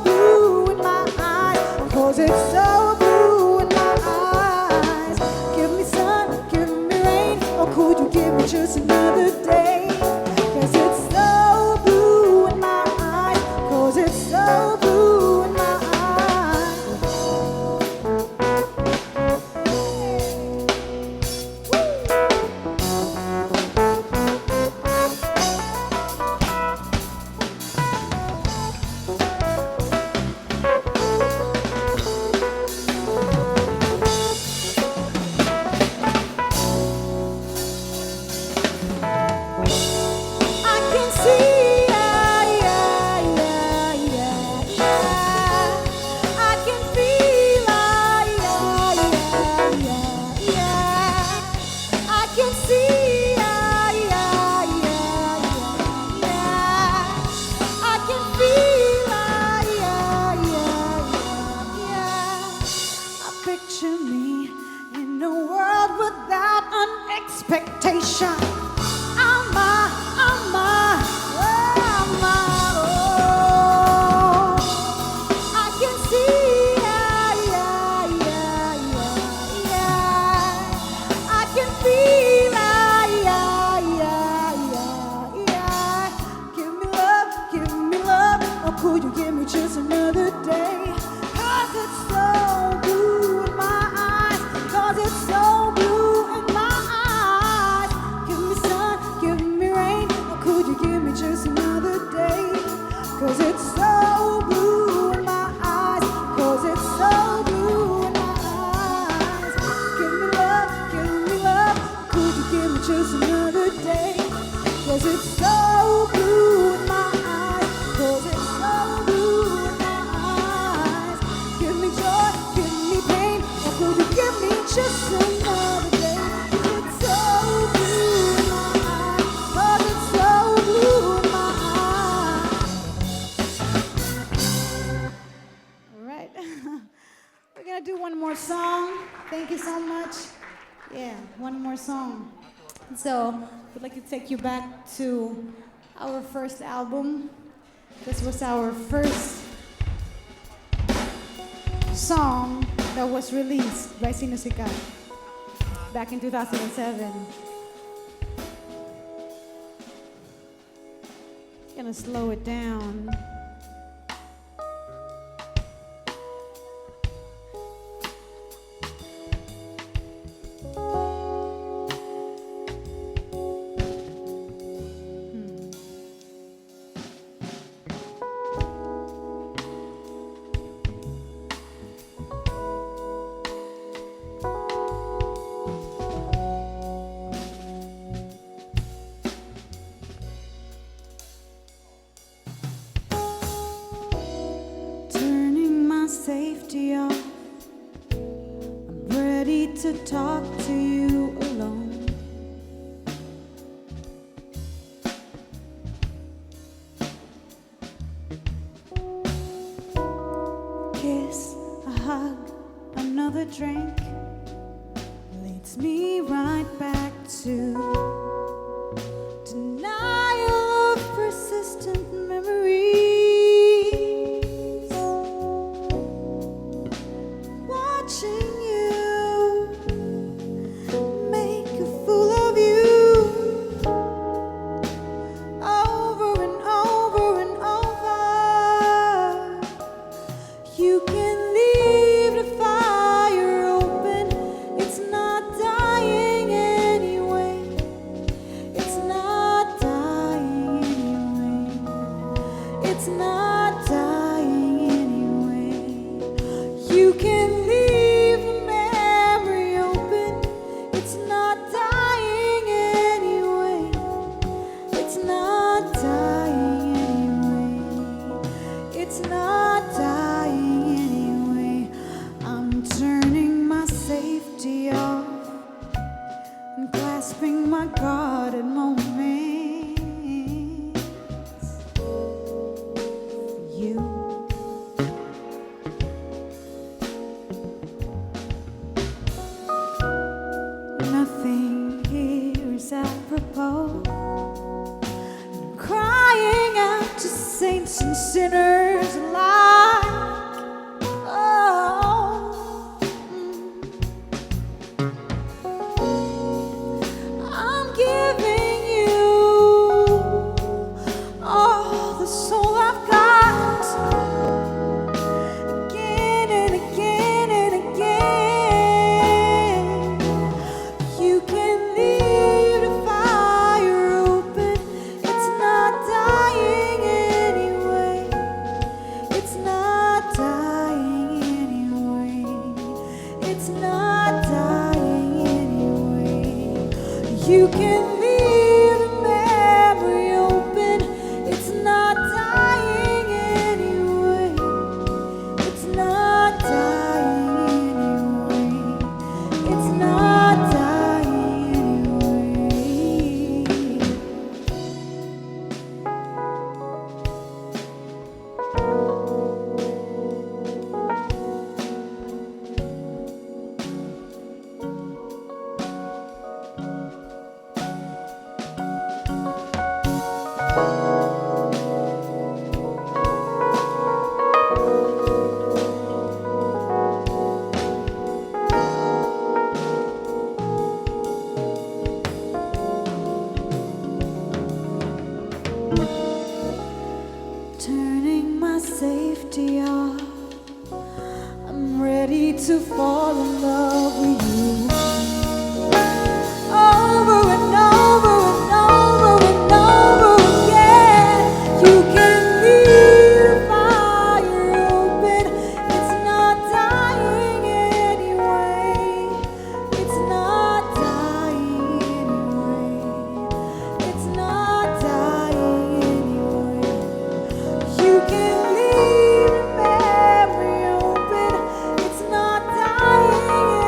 blue in my eyes. 'Cause it's so blue in my eyes. Give me sun, give me rain. Or could you give me just another day? 'Cause it's so blue in my eyes. 'Cause it's so blue in my eyes. I can see, I can feel, I can see, I can feel, I picture me in a world without an expectation. I can see, I can feel, give me love, or could you give me just another day? 'Cause it's so blue in my eyes. 'Cause it's so blue in my eyes. Give me sun, give me rain, or could you give me just another day? 'Cause it's so blue in my eyes. 'Cause it's so blue in my eyes. Give me love, could you give me just another day? 'Cause it's so blue in my eyes. 'Cause it's so blue in my eyes. Give me joy, give me pain, or could you give me just another day? 'Cause it's so blue in my eyes. 'Cause it's so blue in my eyes. All right. We're gonna do one more song. Thank you so much. Yeah, one more song. So, we'd like to take you back to our first album. This was our first song that was released by Sinusikat. back in 2007. Gonna slow it down. Turning my safety off. I'm ready to talk to you alone. Kiss, a hug, another drink leads me right back to denial of persistent memories. Watching you make a fool of you over and over and over. You can leave the fire open, it's not dying anyway. It's not dying anyway. It's not dying anyway. You can leave the memory open, it's not dying anyway. It's not dying anyway. It's not dying anyway. I'm turning my safety off and clasping my guarded moments for you. Nothing here is apropos. I'm crying out to saints and sinners alike. Oh, I'm giving you all the soul I've got, again and again and again. You can leave the fire open, it's not dying anyway. It's not dying anyway. It's not dying anyway. You can leave the memory open, it's not dying anyway. It's not dying anyway. It's not dying anyway. Turning my safety off. I'm ready to fall in love with you. Over and over and over and over again. You can leave the fire open, it's not dying anyway. It's not dying anyway. It's not dying anyway. You can leave the memory open, it's not dying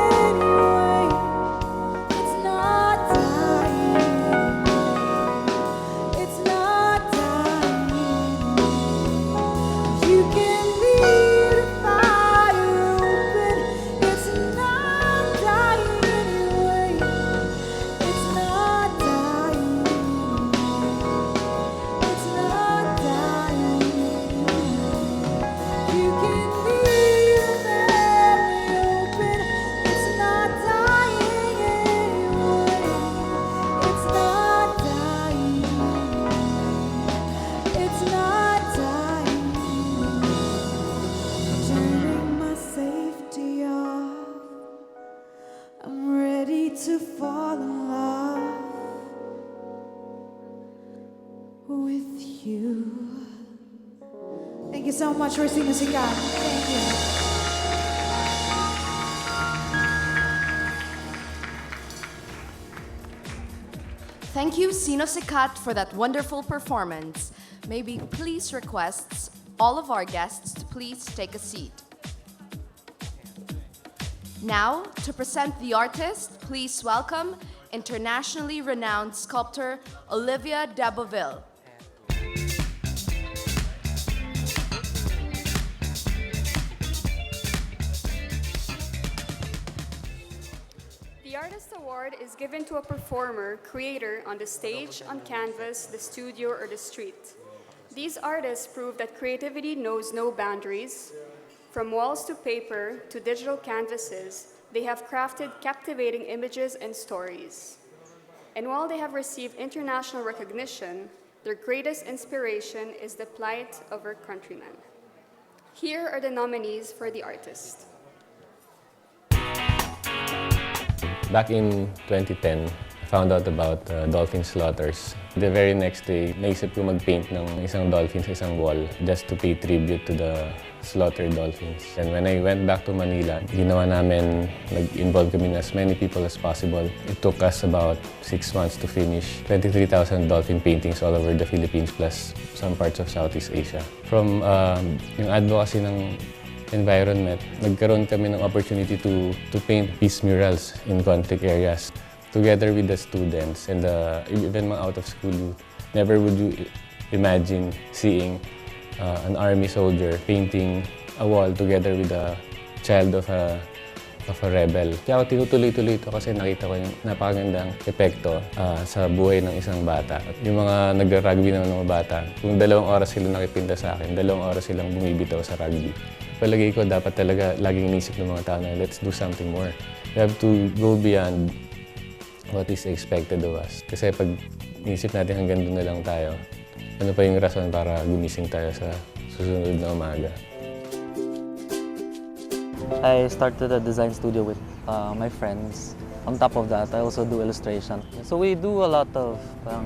Thank you so much for Sino Sikat. Thank you. Thank you, Sino Sikat, for that wonderful performance. May we please request all of our guests to please take a seat. Now, to present the artist, please welcome internationally renowned sculptor Olivia Deboville. The Artist Award is given to a performer, creator on the stage, on canvas, the studio, or the street. These artists prove that creativity knows no boundaries. From walls to paper to digital canvases, they have crafted captivating images and stories. And while they have received international recognition, their greatest inspiration is the plight of our countrymen. Here are the nominees for the artist. Back in 2010, I found out about dolphin slaughters. The very next day, naisip ko mag-paint ng isang dolphin sa isang wall just to pay tribute to the slaughtered dolphins. And when I went back to Manila, ginawa namin, nag-involve kami as many people as possible. It took us about 6 months to finish 23,000 dolphin paintings all over the Philippines plus some parts of Southeast Asia. From yung advocacy ng environment, nagkaroon kami ng opportunity to paint peace murals in conflict areas. Together with the students and even mga out of school youth, never would you imagine seeing an army soldier painting a wall together with a child of a rebel. Kaya ako tinutuloy-tuloy ito kasi nakita ko yung napakagandang epekto sa buhay ng isang bata. Yung mga nag-rugby naman ng mga bata, kung 2 oras sila nakipinta sa akin, 2 oras silang bumibitaw sa rugby. Palagay ko dapat talaga laging inisip ng mga tao na let's do something more. We have to go beyond what is expected of us. Kasi pag inisip natin hanggang doon na lang tayo, ano pa yung rason para gumising tayo sa susunod na umaga? I started a design studio with my friends. On top of that, I also do illustration. So we do a lot of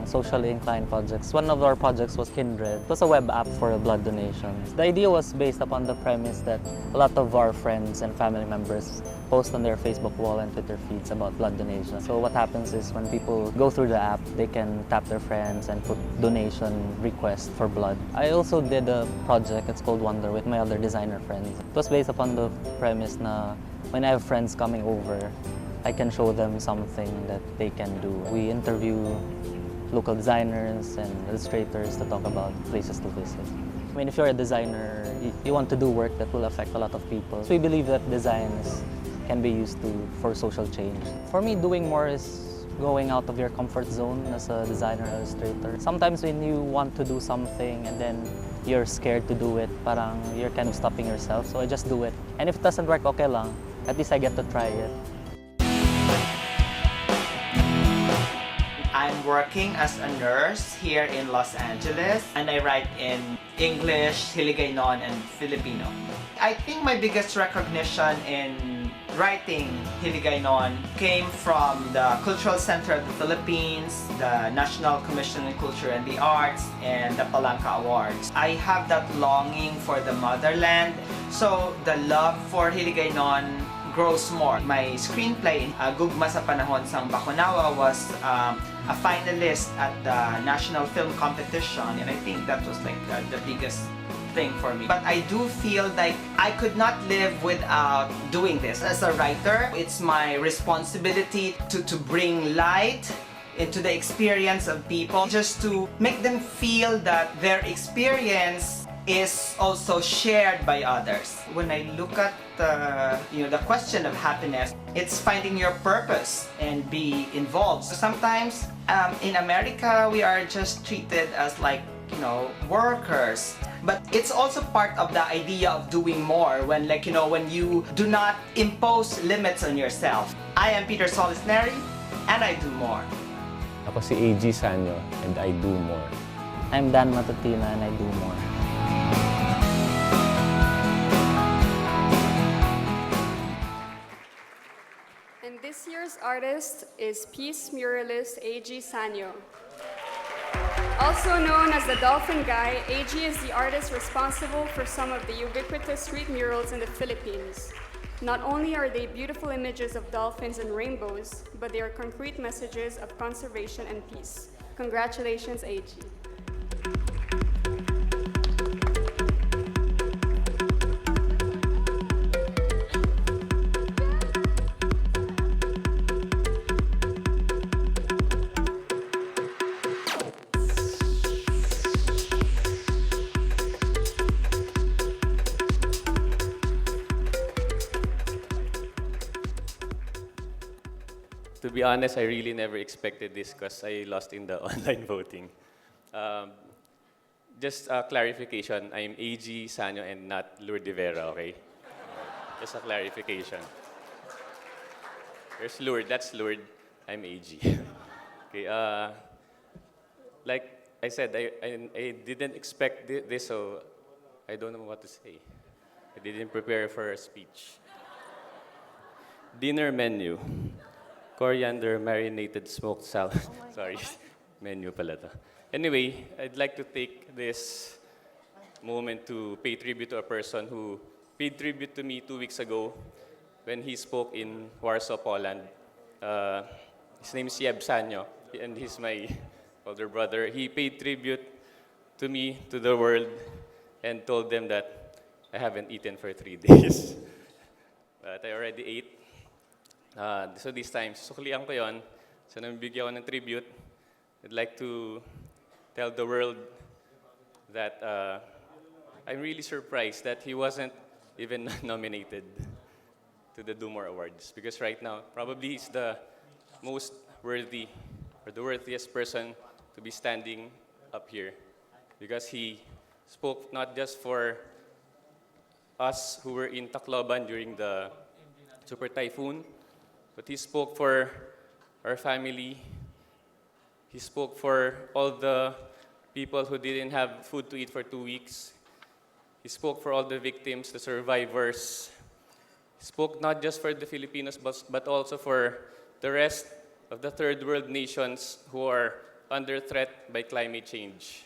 socially inclined projects. One of our projects was Kindred. It was a web app for blood donations. The idea was based upon the premise that a lot of our friends and family members post on their Facebook wall and Twitter feeds about blood donation. So what happens is when people go through the app, they can tap their friends and put donation requests for blood. I also did a project, it's called Wonder, with my other designer friends. It was based upon the premise na when I have friends coming over, I can show them something that they can do. We interview local designers and illustrators to talk about places to visit. I mean, if you're a designer, you want to do work that will affect a lot of people. So we believe that designs can be used for social change. For me, doing more is going out of your comfort zone as a designer or illustrator. Sometimes when you want to do something and then you're scared to do it, parang you're kind of stopping yourself. So I just do it. And if it doesn't work, okay lang. At least I get to try it. I'm working as a nurse here in Los Angeles, and I write in English, Hiligaynon, and Filipino. I think my biggest recognition in writing Hiligaynon came from the Cultural Center of the Philippines, the National Commission on Culture and the Arts, and the Palanca Awards. I have that longing for the motherland, so the love for Hiligaynon grows more. My screenplay, Gugma sa Panahon sang Bakunawa, was a finalist at the National Film Competition, and I think that was like the biggest thing for me. But I do feel like I could not live without doing this. As a writer, it's my responsibility to bring light into the experience of people, just to make them feel that their experience is also shared by others. When I look at the question of happiness, it's finding your purpose and be involved. So sometimes in America, we are just treated as like, workers. But it's also part of the idea of doing more when when you do not impose limits on yourself. I am Peter Solis-Neri, and I do more. Ako si A.G. Sanyo, and I do more. I'm Dan Matutina, and I do more. And this year's artist is peace muralist A.G. Sanyo. Also known as the Dolphin Guy, AG is the artist responsible for some of the ubiquitous street murals in the Philippines. Not only are they beautiful images of dolphins and rainbows, but they are concrete messages of conservation and peace. Congratulations, AG. To be honest, I really never expected this because I lost in the online voting. Just a clarification, I'm AG Sanyo and not Lourdes Vera, okay? Just a clarification. There's Lourdes, that's Lourdes, I'm AG. Okay, like I said, I didn't expect this, so I don't know what to say. I didn't prepare for a speech. Dinner menu. Coriander marinated smoked salad. Sorry, menu pala to. Anyway, I'd like to take this moment to pay tribute to a person who paid tribute to me 2 weeks ago when he spoke in Warsaw, Poland. His name is Yeb Sanyo, and he's my older brother. He paid tribute to me, to the world, and told them that I haven't eaten for 3 days. But I already ate. So this time, susuklian ko yun. So nang bigyan ko ng tribute, I'd like to tell the world that I'm really surprised that he wasn't even nominated to the Do More Awards. Because right now, probably he's the most worthy, or the worthiest person to be standing up here. Because he spoke not just for us who were in Tacloban during the Super Typhoon, but he spoke for our family. He spoke for all the people who didn't have food to eat for 2 weeks. He spoke for all the victims, the survivors. He spoke not just for the Filipinos, but also for the rest of the third world nations who are under threat by climate change.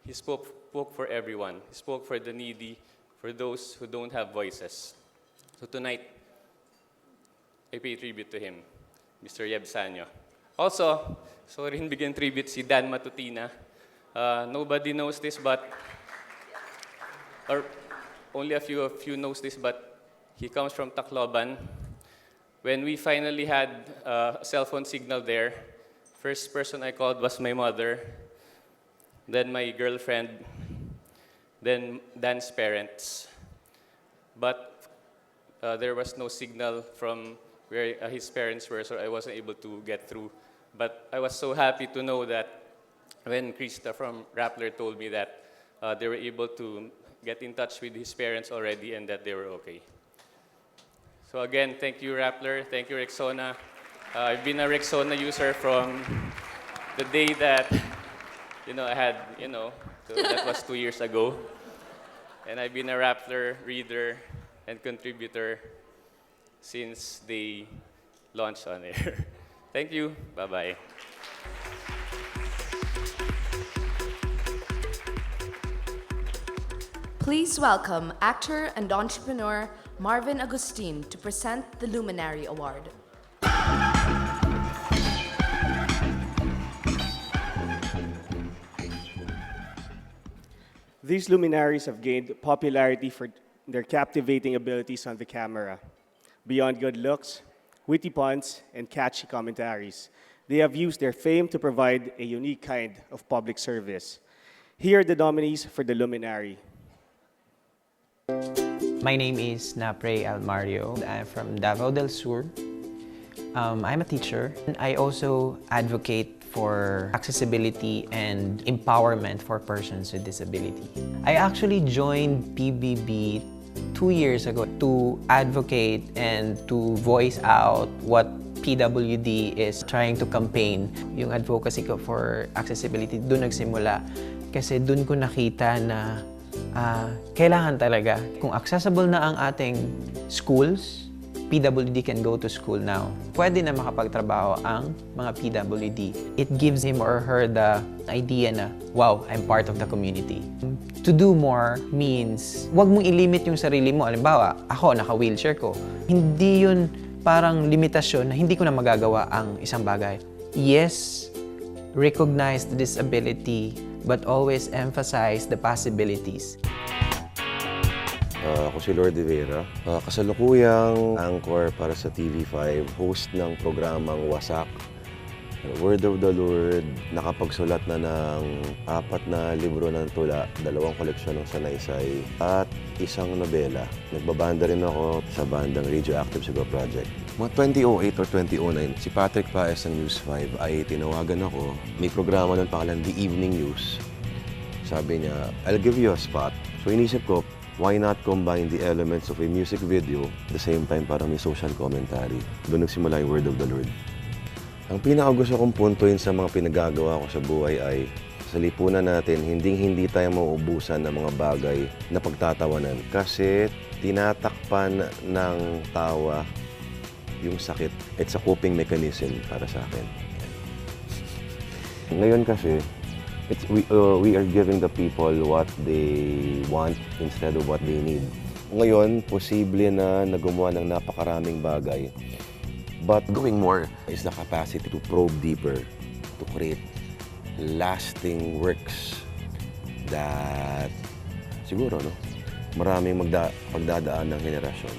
He spoke for everyone. He spoke for the needy, for those who don't have voices. So tonight, I pay tribute to him, Mr. Yeb Sanyo. Also, so rin bigyan tribute si Dan Matutina. Nobody knows this, or only a few of you knows this, but he comes from Tacloban. When we finally had a cell phone signal there, first person I called was my mother, then my girlfriend, then Dan's parents. But there was no signal from where his parents were, so I wasn't able to get through. But I was so happy to know that when Krista from Rappler told me that they were able to get in touch with his parents already and that they were okay. So again, thank you, Rappler. Thank you, Rexona. I've been a Rexona user from the day that, I had, so that was 2 years ago. And I've been a Rappler reader and contributor since they launched on air. Thank you. Bye-bye. Please welcome actor and entrepreneur Marvin Agustin to present the Luminary Award. These luminaries have gained popularity for their captivating abilities on the camera. Beyond good looks, witty puns, and catchy commentaries, they have used their fame to provide a unique kind of public service. Here are the nominees for the Luminary. My name is Napre Almario. I'm from Davao del Sur. I'm a teacher. I also advocate for accessibility and empowerment for persons with disability. I actually joined PBB 2 years ago to advocate and to voice out what PWD is trying to campaign. Yung advocacy ko for accessibility, doon nagsimula. Kasi doon ko nakita na kailangan talaga. Kung accessible na ang ating schools, PWD can go to school now. Pwede na makapagtrabaho ang mga PWD. It gives him or her the idea na, wow, I'm part of the community. To do more means, wag mong ilimit yung sarili mo. Halimbawa, ako, naka-wheelchair ko. Hindi yun parang limitasyon na hindi ko na magagawa ang isang bagay. Yes, recognize the disability, but always emphasize the possibilities. Ako si Lord de Vera, kasalukuyang anchor para sa TV5, host ng programang Wasak, Word of the Lord, nakapagsulat na ng 4 na libro ng tula, 2 koleksyon ng sanaysay, at isang nobela. Nagbabanda rin ako sa bandang Radioactive Sugar Project. Mga 2008 or 2009, si Patrick Paes ng News 5 ay tinawagan ako. May programa ng pangalan The Evening News. Sabi niya, I'll give you a spot. So inisip ko, why not combine the elements of a music video at the same time para may social commentary? Doon nagsimula yung Word of the Lord. Ang pinakagusto kong puntuin sa mga pinagagawa ko sa buhay ay sa lipunan natin, hindi tayo mauubusan ng mga bagay na pagtatawanan kasi tinatakpan ng tawa yung sakit. It's a coping mechanism para sa akin. Ngayon kasi, we are giving the people what they want instead of what they need. Ngayon, posible na gumawa ng napakaraming bagay. But doing more is the capacity to probe deeper, to create lasting works that siguro, no, maraming pagdadaan ng henerasyon.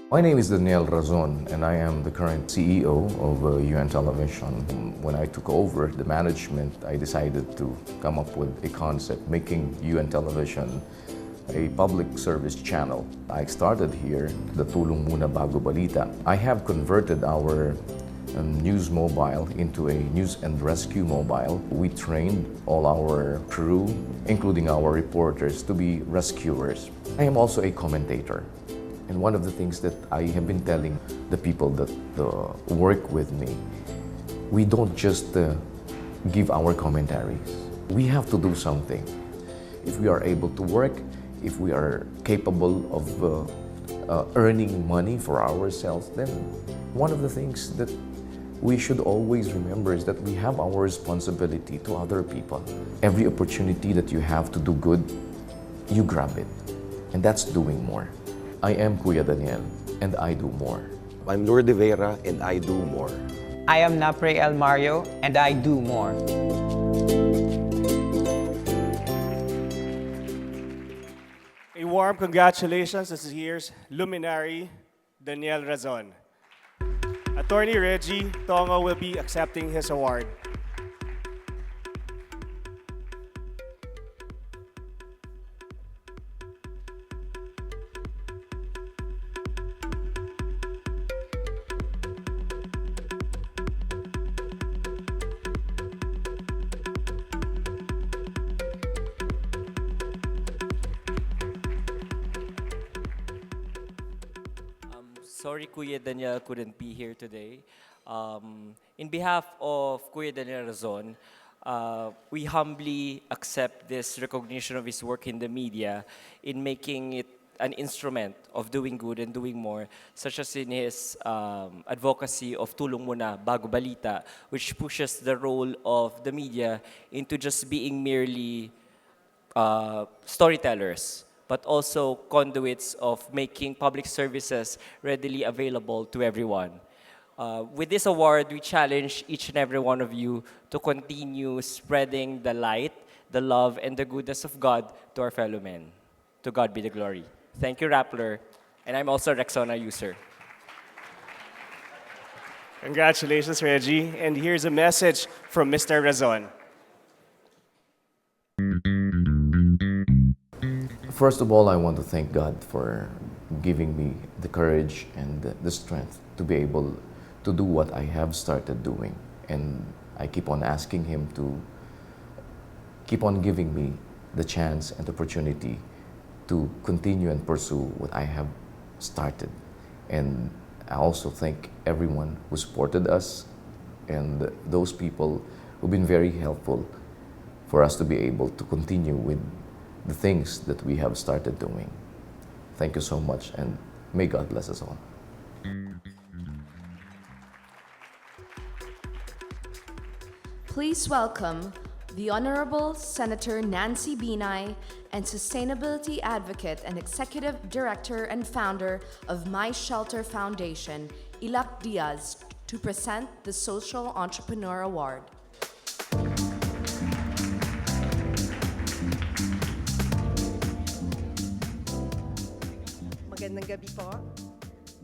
My name is Daniel Razon, and I am the current CEO of UN Television. When I took over the management, I decided to come up with a concept, making UN Television a public service channel. I started here, the Tulong Muna Bago Balita. I have converted our news mobile into a news and rescue mobile. We trained all our crew, including our reporters, to be rescuers. I am also a commentator. And one of the things that I have been telling the people that work with me, we don't just give our commentaries. We have to do something. If we are able to work, if we are capable of earning money for ourselves, then one of the things that we should always remember is that we have our responsibility to other people. Every opportunity that you have to do good, you grab it. And that's doing more. I am Kuya Daniel, and I do more. I'm Lord de Vera, and I do more. I am Napre El Mario, and I do more. A warm congratulations. This is here's luminary Daniel Razon. Attorney Reggie Tongo will be accepting his award. Sorry Kuya Daniel couldn't be here today. In behalf of Kuya Daniel Razon, we humbly accept this recognition of his work in the media in making it an instrument of doing good and doing more, such as in his advocacy of Tulong Muna Bago Balita, which pushes the role of the media into just being merely storytellers, but also conduits of making public services readily available to everyone. With this award, we challenge each and every one of you to continue spreading the light, the love, and the goodness of God to our fellow men. To God be the glory. Thank you, Rappler. And I'm also a Rexona user. Congratulations, Reggie. And here's a message from Mr. Razon. First of all, I want to thank God for giving me the courage and the strength to be able to do what I have started doing. And I keep on asking Him to keep on giving me the chance and opportunity to continue and pursue what I have started. And I also thank everyone who supported us and those people who've been very helpful for us to be able to continue with the things that we have started doing. Thank you so much, and may God bless us all. Please welcome the Honorable Senator Nancy Binay and Sustainability Advocate and Executive Director and Founder of My Shelter Foundation, Ilac Diaz, to present the Social Entrepreneur Award. Magandang gabi po.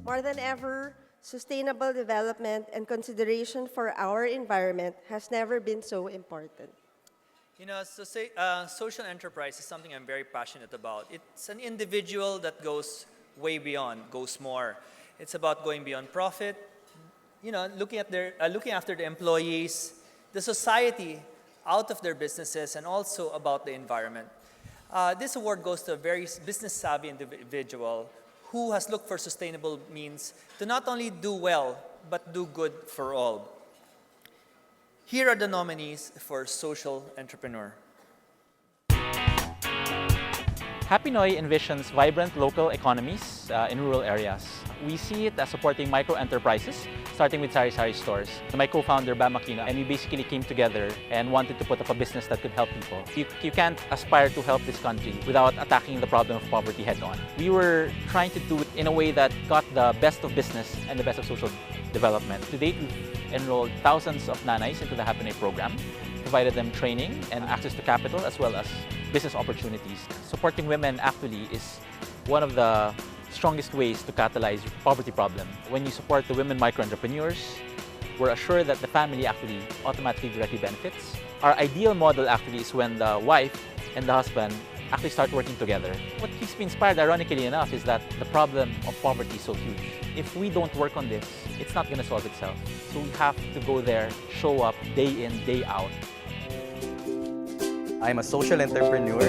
More than ever, sustainable development and consideration for our environment has never been so important. You know, social enterprise is something I'm very passionate about. It's an individual that goes way beyond, goes more. It's about going beyond profit, you know, looking after the employees, the society out of their businesses, and also about the environment. This award goes to a very business-savvy individual who has looked for sustainable means to not only do well, but do good for all. Here are the nominees for Social Entrepreneur. Happy Noy envisions vibrant local economies in rural areas. We see it as supporting micro-enterprises, starting with sari-sari stores. My co-founder, Bam Aquino, and we basically came together and wanted to put up a business that could help people. You can't aspire to help this country without attacking the problem of poverty head-on. We were trying to do it in a way that got the best of business and the best of social development. To date, we've enrolled thousands of nanays into the Happy Noy program, provided them training and access to capital as well as business opportunities. Supporting women actually is one of the strongest ways to catalyze the poverty problem. When you support the women micro-entrepreneurs, we're assured that the family actually automatically directly benefits. Our ideal model actually is when the wife and the husband actually start working together. What keeps me inspired, ironically enough, is that the problem of poverty is so huge. If we don't work on this, it's not going to solve itself. So we have to go there, show up day in, day out. I'm a social entrepreneur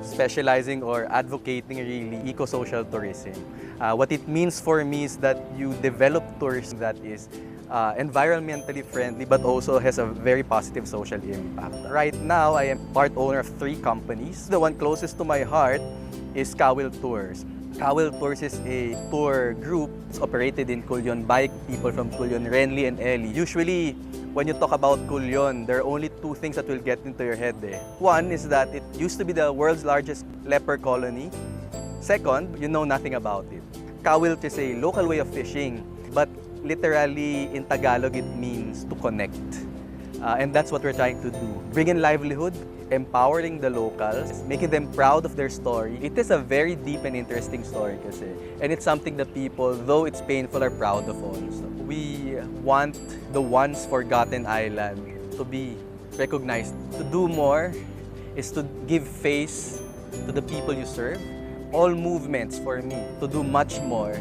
specializing or advocating really eco-social tourism. What it means for me is that you develop tourism that is environmentally friendly but also has a very positive social impact. Right now, I am part owner of 3 companies. The one closest to my heart is Kawil Tours. Kawil Tours is a tour group. It's operated in Culyon by people from Culyon, Renly and Eli. Usually, when you talk about Culyon, there are only 2 things that will get into your head. One is that it used to be the world's largest leper colony. Second, you know nothing about it. Kawil is a local way of fishing, but literally in Tagalog it means to connect. And that's what we're trying to do. Bring in livelihood, empowering the locals, making them proud of their story. It is a very deep and interesting story kasi. And it's something that people, though it's painful, are proud of also. We want the once forgotten island to be recognized. To do more is to give face to the people you serve. All movements for me to do much more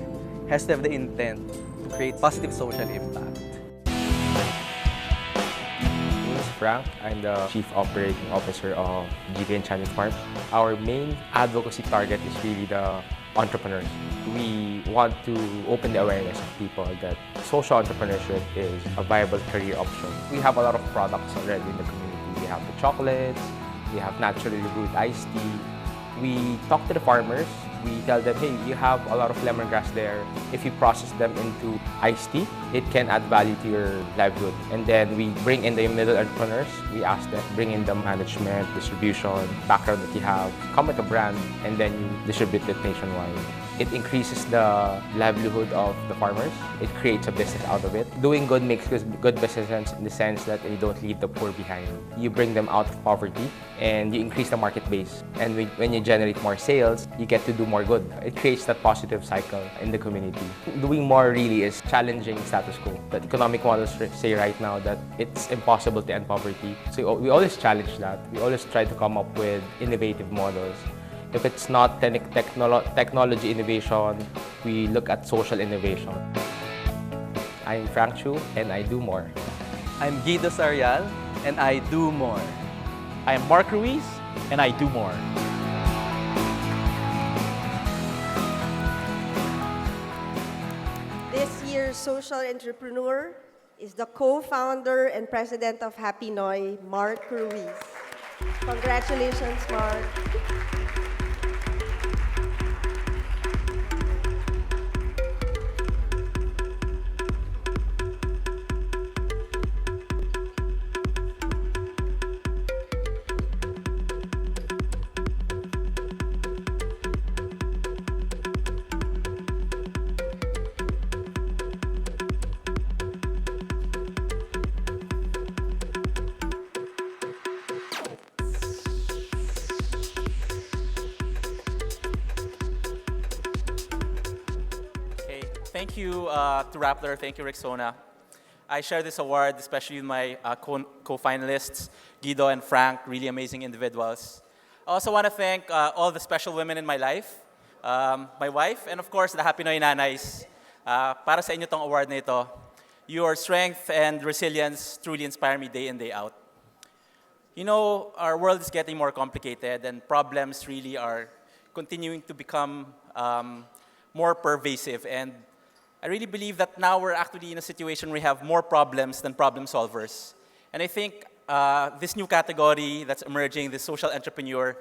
has to have the intent to create positive social impact. Frank. I'm the Chief Operating Officer of GK Enchanted Farm. Our main advocacy target is really the entrepreneurs. We want to open the awareness of people that social entrepreneurship is a viable career option. We have a lot of products already in the community. We have the chocolates, we have naturally brewed iced tea. We talk to the farmers. We tell them, hey, you have a lot of lemongrass there. If you process them into iced tea, it can add value to your livelihood. And then we bring in the middle entrepreneurs. We ask them, bring in the management, distribution, background that you have, come with a brand, and then you distribute it nationwide. It increases the livelihood of the farmers. It creates a business out of it. Doing good makes good business sense in the sense that you don't leave the poor behind. You bring them out of poverty and you increase the market base. And when you generate more sales, you get to do more good. It creates that positive cycle in the community. Doing more really is challenging status quo. The economic models say right now that it's impossible to end poverty. So we always challenge that. We always try to come up with innovative models. If it's not technology innovation, we look at social innovation. I'm Frank Chu, and I do more. I'm Guido Sarial, and I do more. I am Mark Ruiz, and I do more. This year's social entrepreneur is the co-founder and president of Happy Noy, Mark Ruiz. Congratulations, Mark. Thank you to Rappler, thank you Rexona. I share this award especially with my co-finalists, Guido and Frank, really amazing individuals. I also want to thank all the special women in my life, my wife, and of course the Happy Noy Nanays. Para sa inyo tong award na ito. Your strength and resilience truly inspire me day in, day out. You know, our world is getting more complicated and problems really are continuing to become more pervasive. And I really believe that now we're actually in a situation where we have more problems than problem solvers. And I think this new category that's emerging, this social entrepreneur,